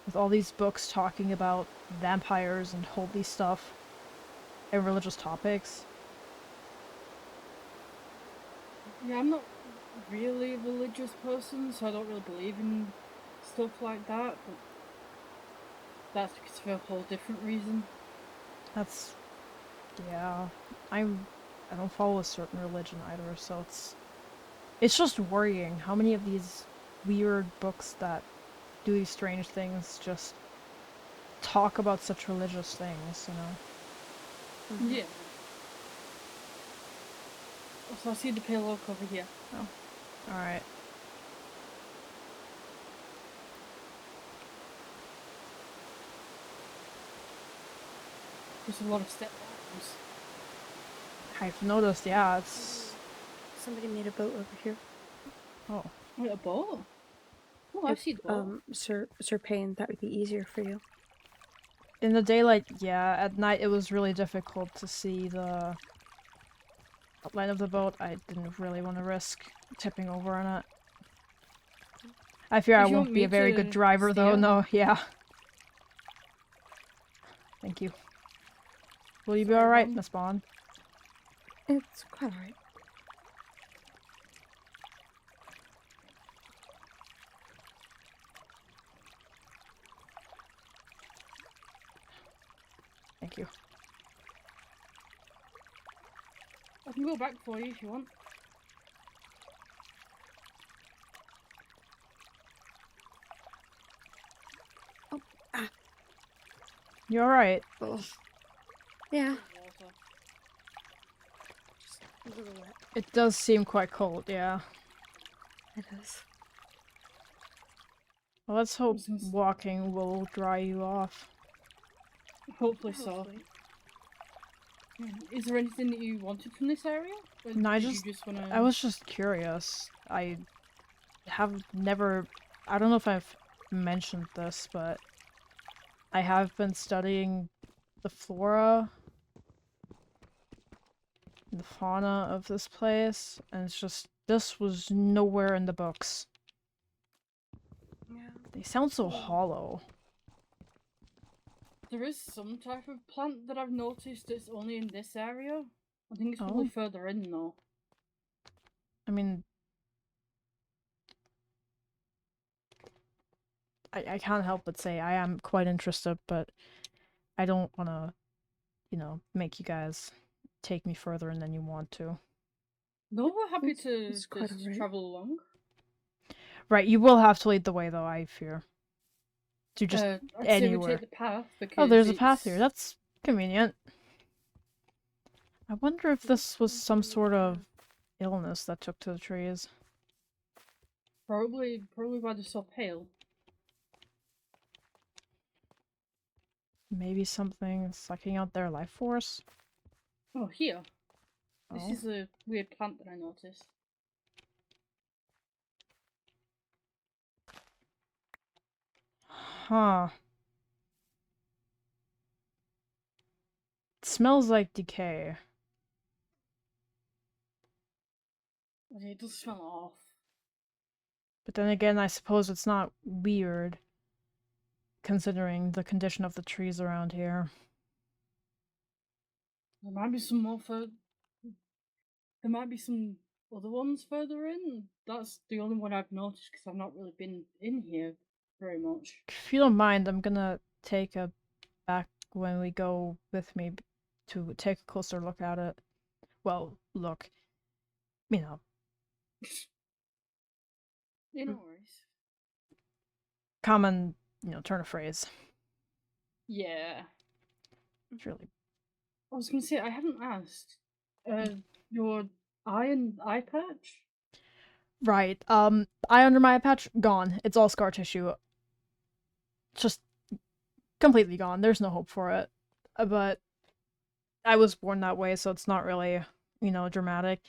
With all these books talking about vampires and holy stuff and religious topics. Yeah, I'm not really a religious person, so I don't really believe in stuff like that, but that's because for a whole different reason. Yeah, I don't follow a certain religion either, so it's just worrying how many of these weird books that do these strange things just talk about such religious things, Yeah. So I see the payload over here. Alright. There's a lot of step downs. I've noticed, yeah, it's... Somebody made a boat over here. Oh. Wait, a boat? Oh, I see the boat. Sir Payne, that would be easier for you. In the daylight, yeah. At night, it was really difficult to see the outline of the boat. I didn't really want to risk tipping over on it. I fear I If you won't want be me a very to good driver, though. steer? No, yeah. Thank you. Will you be Sorry, alright, Mom? Miss Bond? It's quite alright. Thank you. I can go back for you if you want. You alright? Oh. Yeah. Water. Just a little wet. It does seem quite cold, yeah. It is. Well, let's hope This is- walking will dry you off. Hopefully so. Hopefully. Is there anything that you wanted from this area? Or No, I did just- you just wanna... I was just curious. I have never... I don't know if I've mentioned this, but I have been studying the flora and the fauna of this place, and it's just... This was nowhere in the books. Yeah. They sound so hollow. There is some type of plant that I've noticed that's only in this area. I think it's probably Oh. further in though. I mean... I can't help but say I am quite interested, but I don't want to, you know, make you guys take me further than you want to. No, we're happy It's- to it's quite just alright. travel along. Right, you will have to lead the way, though, I fear. To just I'd say we anywhere. take the path because Oh, there's a path here. it's- That's convenient. I wonder if this was some sort of illness that took to the trees. probably why they're so pale. Maybe something sucking out their life force? Oh, here. This Oh. is a weird plant that I noticed. Huh. It smells like decay. It does smell off. But then again, I suppose it's not weird, considering the condition of the trees around here. There might be some more further. There might be some other ones further in. That's the only one I've noticed because I've not really been in here very much. If you don't mind, I'm gonna take a back when we go with me to take a closer look at it. Well, look. You know, Yeah, no worries. common, you know, turn of phrase. Yeah. It's really... I was gonna say, I haven't asked. Your eye patch? Right, eye under my eye patch, gone. It's all scar tissue. Just completely gone. There's no hope for it. But I was born that way, so it's not really, you know, dramatic.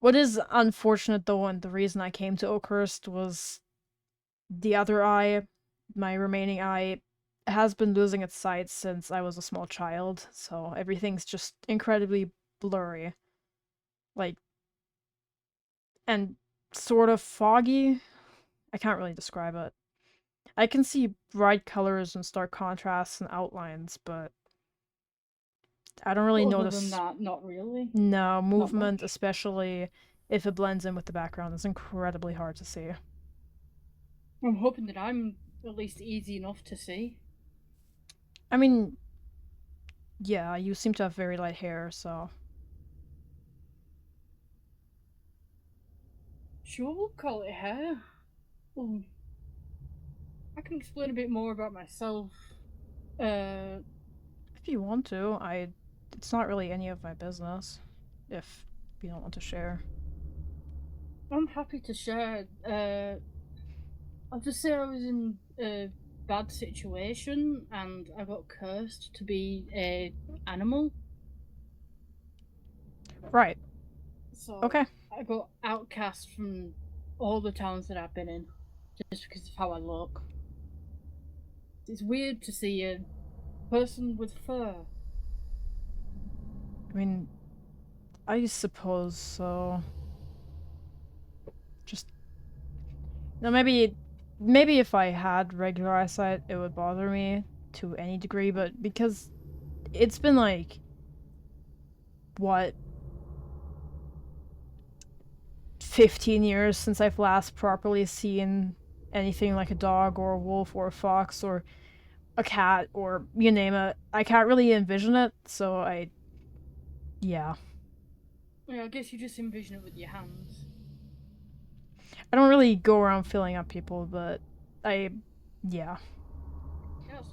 What is unfortunate, though, and the reason I came to Oakhurst was the other eye, my remaining eye, has been losing its sight since I was a small child, so everything's just incredibly blurry. Like, and sort of foggy. I can't really describe it. I can see bright colors and stark contrasts and outlines, but I don't really Other notice... than that, not really. No, movement, much. especially if it blends in with the background, is incredibly hard to see. I'm hoping that I'm at least easy enough to see. I mean, yeah, you seem to have very light hair, so... Sure, we'll call it hair. Well, I can explain a bit more about myself. If you want to, it's not really any of my business. If you don't want to share. I'm happy to share. I'll just say I was in a bad situation and I got cursed to be a animal. Right, So okay. I got outcast from all the towns that I've been in just because of how I look. It's weird to see a person with fur. I mean, I suppose so. Just... No, maybe if I had regular eyesight, it would bother me to any degree, but because it's been like... What? 15 years since I've last properly seen anything like a dog or a wolf or a fox or a cat or you name it. I can't really envision it, so yeah. Yeah, I guess you just envision it with your hands. I don't really go around filling up people, but yeah. Yeah, that's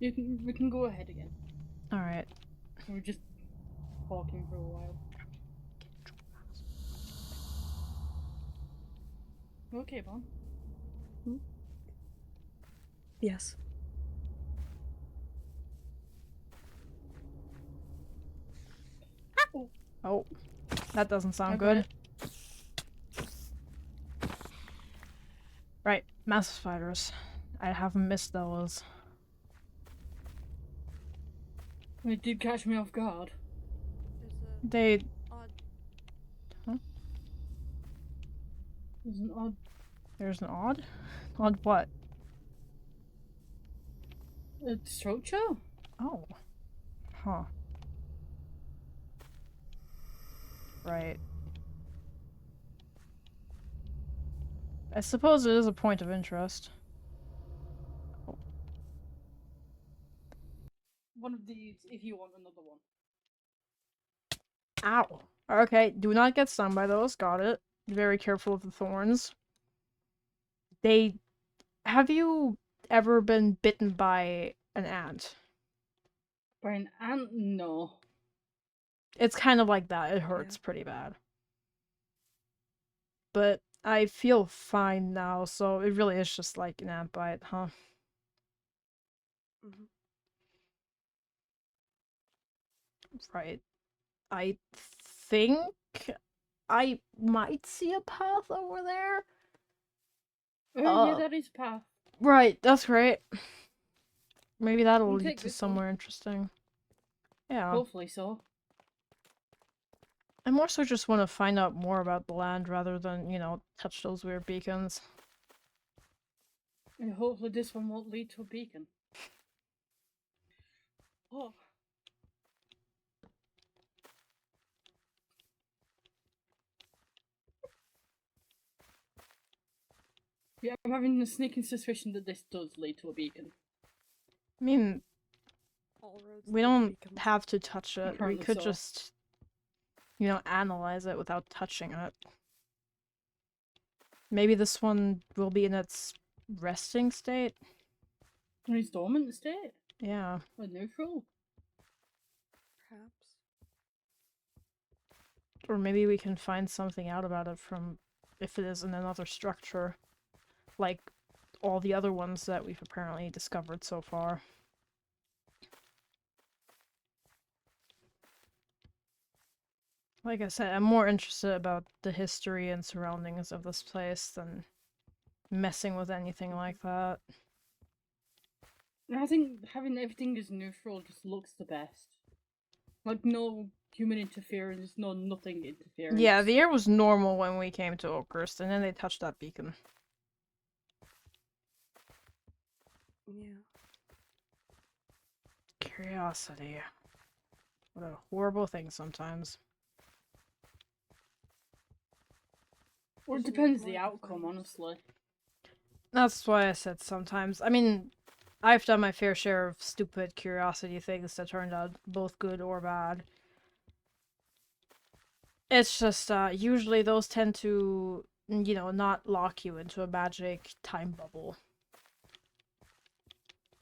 understandable. We can go ahead again. Alright. We're just talking for a while. Okay, Bon. Yes. Oh, that doesn't sound I got good. it. Right, massive spiders. I haven't missed those. It did catch me off guard. They. There's an odd. There's an odd? Odd what? Structure? Oh. Huh. Right. I suppose it is a point of interest. One of these, if you want another one. Ow. Okay, do not get stung by those. Got it. Be very careful of the thorns. Have you ever been bitten by an ant? By an ant? No. It's kind of like that. It hurts pretty bad. But I feel fine now, so it really is just like an ant bite, huh? Mm-hmm. Right. I think I might see a path over there. Oh, yeah, that is path. Right, that's great. Maybe that'll We'll lead take to this somewhere interesting. Yeah. Hopefully so. I more so just want to find out more about the land rather than, touch those weird beacons. And hopefully this one won't lead to a beacon. Oh. Yeah, I'm having a sneaking suspicion that this does lead to a beacon. I mean, All roads we lead to don't beacons. have to touch it. We Apparently could so. just, analyze it without touching it. Maybe this one will be in its resting state? In its dormant state? Yeah. Or neutral? Perhaps. Or maybe we can find something out about it from if it is in another structure. Like all the other ones that we've apparently discovered so far. Like I said, I'm more interested about the history and surroundings of this place than messing with anything like that. I think having everything as neutral just looks the best. Like, no human interference, no nothing interference. Yeah, the air was normal when we came to Oakhurst, and then they touched that beacon. Yeah. Curiosity. What a horrible thing sometimes. Well, it depends the outcome, honestly. That's why I said sometimes. I mean, I've done my fair share of stupid curiosity things that turned out both good or bad. It's just, usually those tend to, not lock you into a magic time bubble.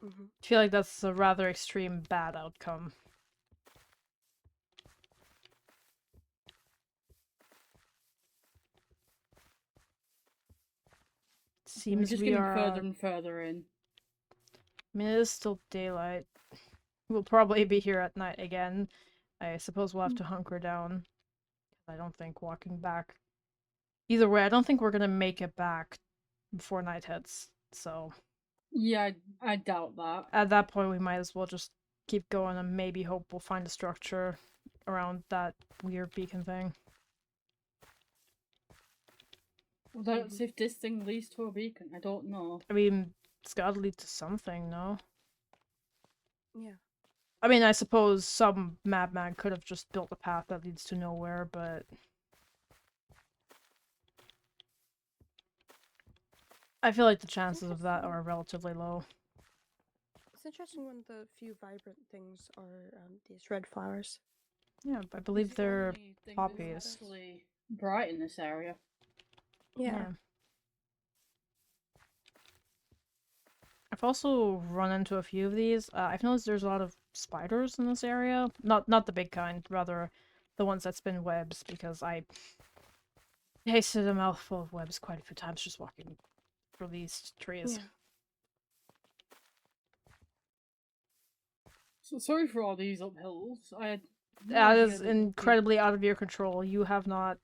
Mm-hmm. I feel like that's a rather extreme bad outcome. Seems We're just we getting are further and further in. I mean, it is still daylight. We'll probably be here at night again. I suppose we'll have to hunker down. I don't think walking back... Either way, I don't think we're gonna make it back before night hits, so... Yeah, I doubt that. At that point, we might as well just keep going and maybe hope we'll find a structure around that weird beacon thing. Well, that's if this thing leads to a beacon. I don't know. I mean, it's gotta lead to something, no? Yeah. I mean, I suppose some madman could have just built a path that leads to nowhere, but... I feel like the chances of that are relatively low. It's interesting when the few vibrant things are these red flowers. Yeah, I believe It's the they're only thing that's poppies. actually bright in this area. Yeah. I've also run into a few of these. I've noticed there's a lot of spiders in this area. Not the big kind, rather the ones that spin webs, because I tasted a mouthful of webs quite a few times just walking through these trees. Yeah. So sorry for all these uphills. I had no That idea is that you'd be- incredibly out of your control. You have not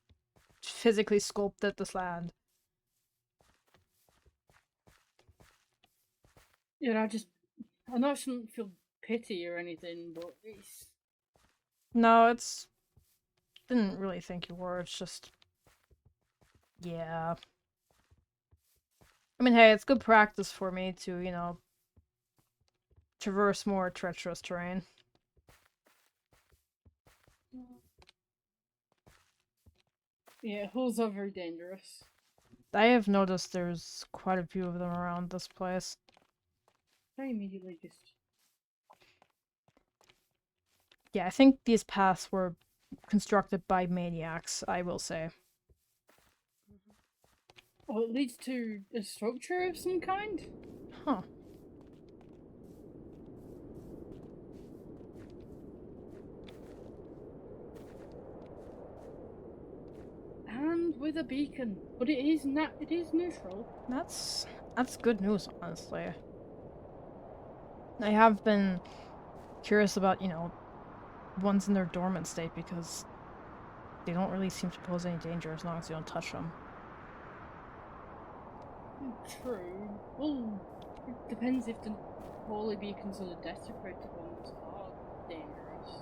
physically sculpted this land. Yeah, I know I shouldn't feel pity or anything, but it's No, it's... Didn't really think you were, it's just... Yeah. I mean, hey, it's good practice for me to, you know, traverse more treacherous terrain. yeah, hills are very dangerous. I have noticed there's quite a few of them around this place. I immediately just Yeah, I think these paths were constructed by maniacs, I will say. oh, it leads to a structure of some kind. Huh. And with a beacon, but it is neutral. That's good news, honestly. I have been curious about, you know, ones in their dormant state because they don't really seem to pose any danger as long as you don't touch them. True. Well, it depends if the holy beacons or the desecrated ones are dangerous.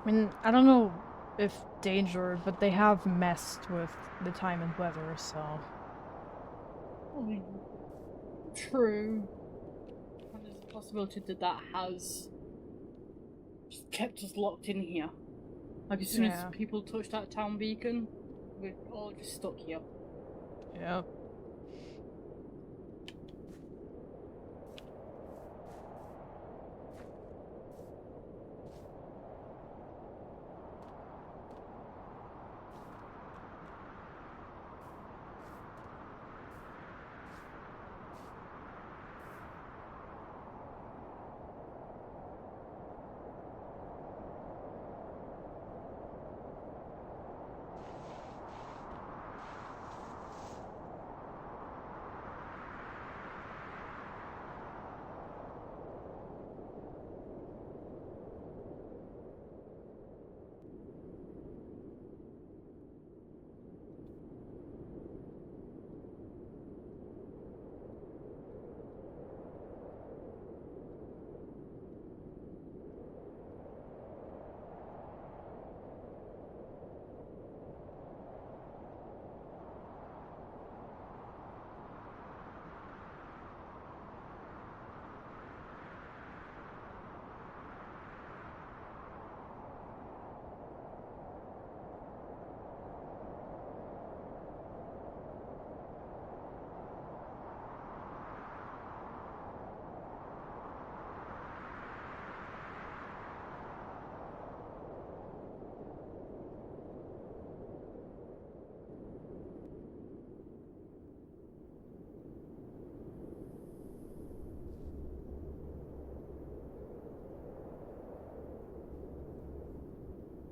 I mean, I don't know if danger, but they have messed with the time and weather, so... I mean, true. And there's a possibility that that has just kept us locked in here. Like as soon Yeah. as people touch that town beacon, we're all just stuck here. Yep.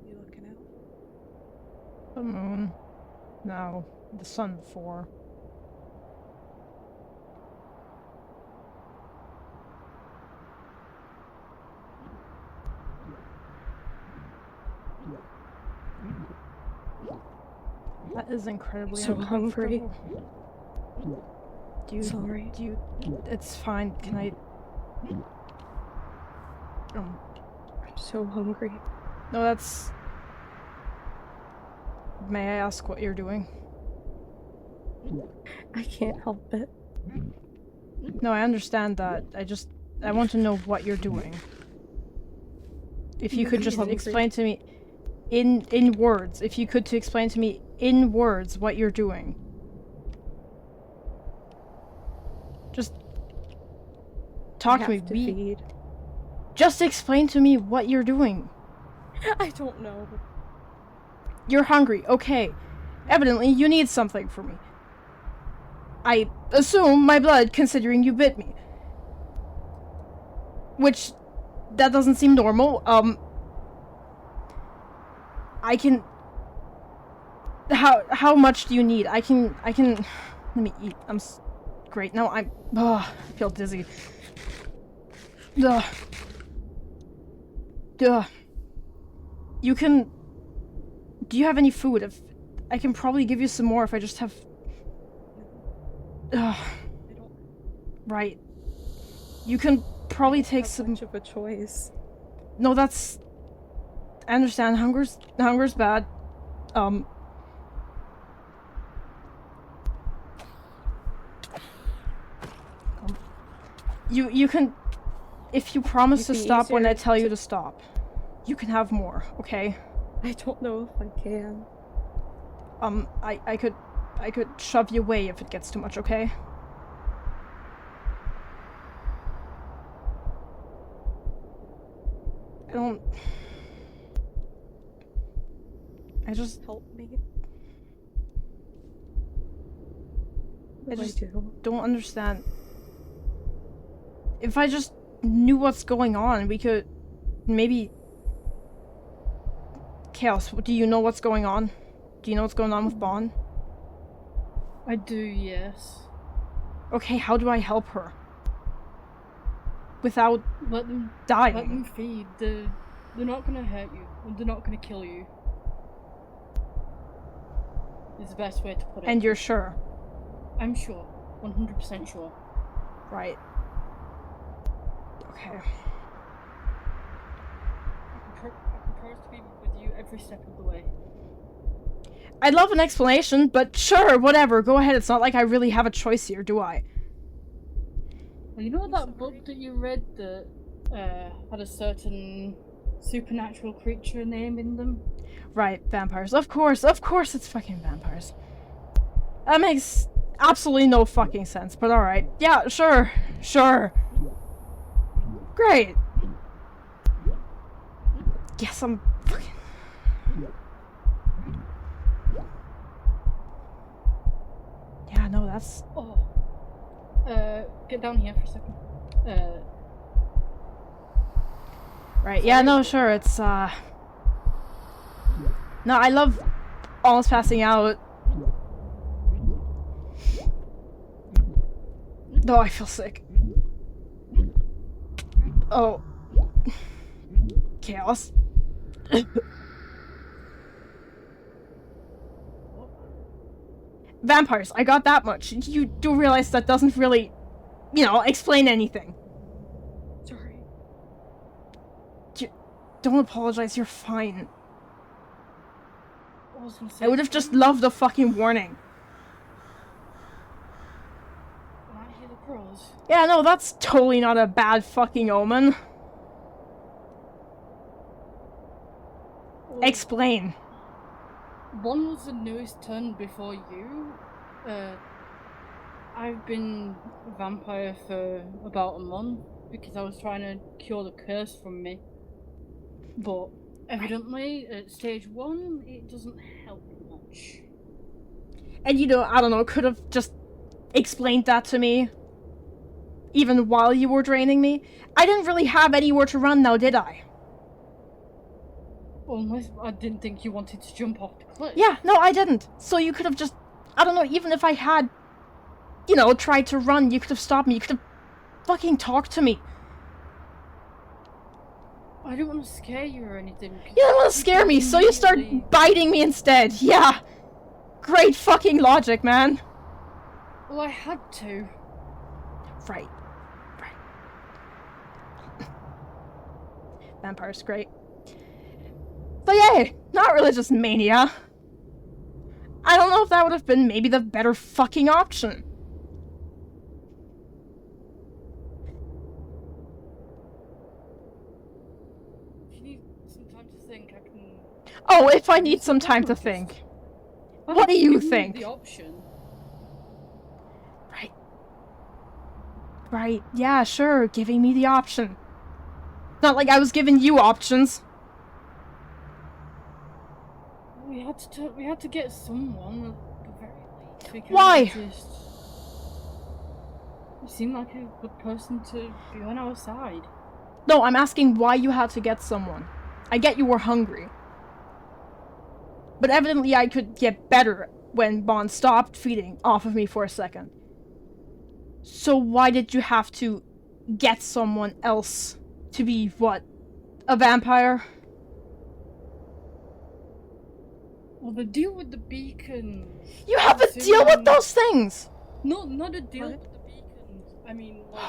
You looking out? The moon. No, the sun before. That is incredibly So hungry. uncomfortable. Sorry. It's fine. Can I... I'm so hungry. No, that's... May I ask what you're doing? I can't help it. No, I understand that. I want to know what you're doing. If you could just Hungry. explain to me in words, if you could to explain to me in words what you're doing. Just talk to me. Feed. Just explain to me what you're doing. I don't know. You're hungry, okay. Evidently, you need something from me. I assume my blood, considering you bit me. Which, that doesn't seem normal. I can... How much do you need? I can... Let me eat. Great, now I feel dizzy. Ugh. Ugh. You can... Do you have any food? If I can probably give you some more if I just have... Ugh. I don't Right. You can probably take have some... much of a choice. No, that's... I understand. Hunger's bad. You can... If you promise It'd to be stop when I easier tell you to- to stop, you can have more, okay? I don't know if I can. I could shove you away if it gets too much, okay? I just Help me. I What do just do? don't understand. If I just knew what's going on, we could maybe... Chaos, do you know what's going on? Do you know what's going on with Bond? I do, yes. Okay, how do I help her? Without Let them dying. feed. They're not gonna hurt you. And they're not gonna kill you. Is the best way to put it. And you're sure? I'm sure. 100% sure. Right. Okay. I can promise to be with you every step of the way. I'd love an explanation, but sure, whatever, go ahead. It's not like I really have a choice here, do I? Well, you know that book that you read that had a certain supernatural creature name in them? Right, vampires. Of course it's fucking vampires. That makes absolutely no fucking sense, but alright. Yeah, sure. Great. Yes, I'm fucking... Yeah, no, that's... Oh. Get down here for a second. Right, yeah, no, sure, it's, No, I love almost passing out. Oh, I feel sick. Oh. Chaos. Vampires, I got that much. You do realize that doesn't really, explain anything. Sorry. Don't apologize, you're fine. I was gonna say, I would have just loved a fucking warning. When I hear the crows. Yeah, no, that's totally not a bad fucking omen. Well, Explain. one was the newest turn before you. I've been a vampire for about a month because I was trying to cure the curse from me. But evidently, at stage 1, it doesn't help much. And I don't know, could have just explained that to me. Even while you were draining me. I didn't really have anywhere to run now, did I? Unless I didn't think you wanted to jump off the cliff. Yeah, no, I didn't. So you could have just, I don't know, even if I had, tried to run, you could have stopped me. You could have fucking talked to me. I didn't want to scare you or anything. You didn't want to scare me, so you start biting me instead. Yeah. Great fucking logic, man. Well, I had to. Right. Vampires, great. But yeah, not religious mania. I don't know if that would have been maybe the better fucking option. If you need some time to think, I can... Oh, if I need some time to think. What do you Give me think? The option. Right, yeah, sure, giving me the option. Not like I was giving you options. we had to get someone at the very least. We couldn't Why? Just... You seem like a good person to be on our side. No, I'm asking why you had to get someone. I get you were hungry. But evidently I could get better when Bond stopped feeding off of me for a second. So why did you have to get someone else to be, what, a vampire? Well, the deal with the beacon... You have a deal with those things! No, not a deal with the beacons. I mean, like...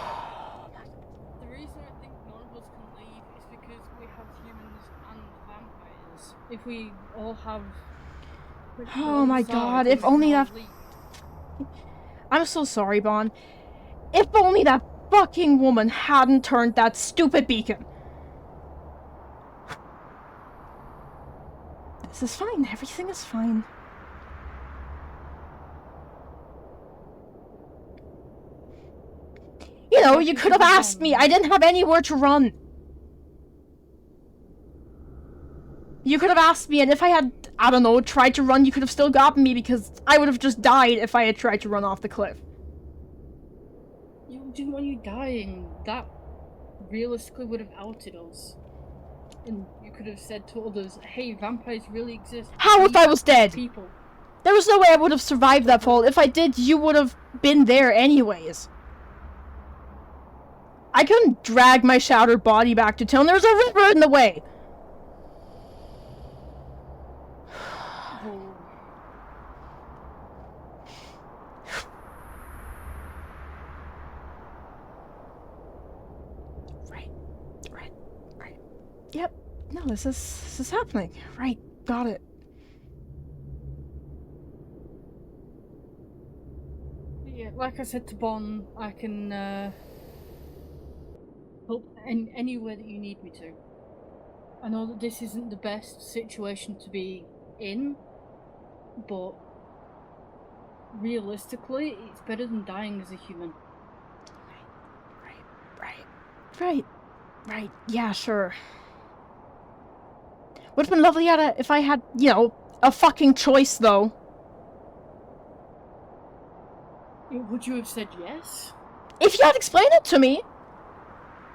The reason I think none of us can leave is because we have humans and vampires. If we all have... Oh my god, if only that... I'm so sorry, Bon. If only that fucking woman hadn't turned that stupid beacon. This is fine, everything is fine. You know, you could have asked me, I didn't have anywhere to run. You could have asked me, and if I had, I don't know, tried to run, you could have still gotten me, because I would have just died if I had tried to run off the cliff. You didn't want you dying. That realistically would have outed us. And you could have said to others, hey, vampires really exist. How if I was dead? People. There was no way I would have survived that fall. If I did, you would have been there anyways. I couldn't drag my shattered body back to town. There was a river in the way. Right. Yep. No, this is happening. Right. Got it. Yeah, like I said to Bon, I can help in any way that you need me to. I know that this isn't the best situation to be in, but realistically, it's better than dying as a human. Right. Yeah, sure. Would have been lovely if I had, you know, a fucking choice, though. Would you have said yes? If you had explained it to me.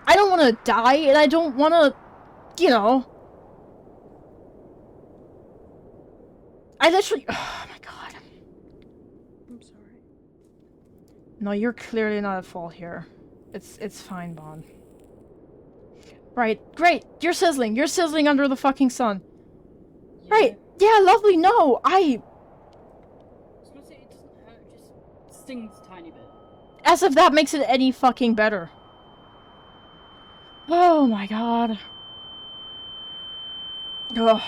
I don't want to die, and I don't want to, you know. I literally... Oh my god. I'm sorry. No, you're clearly not at fault here. It's fine, Bond. Right, great. You're sizzling. You're sizzling under the fucking sun. Yeah. Right. Yeah, lovely. No, I was gonna say it doesn't hurt, it just stings a tiny bit. as if that makes it any fucking better. Oh my god. Ugh.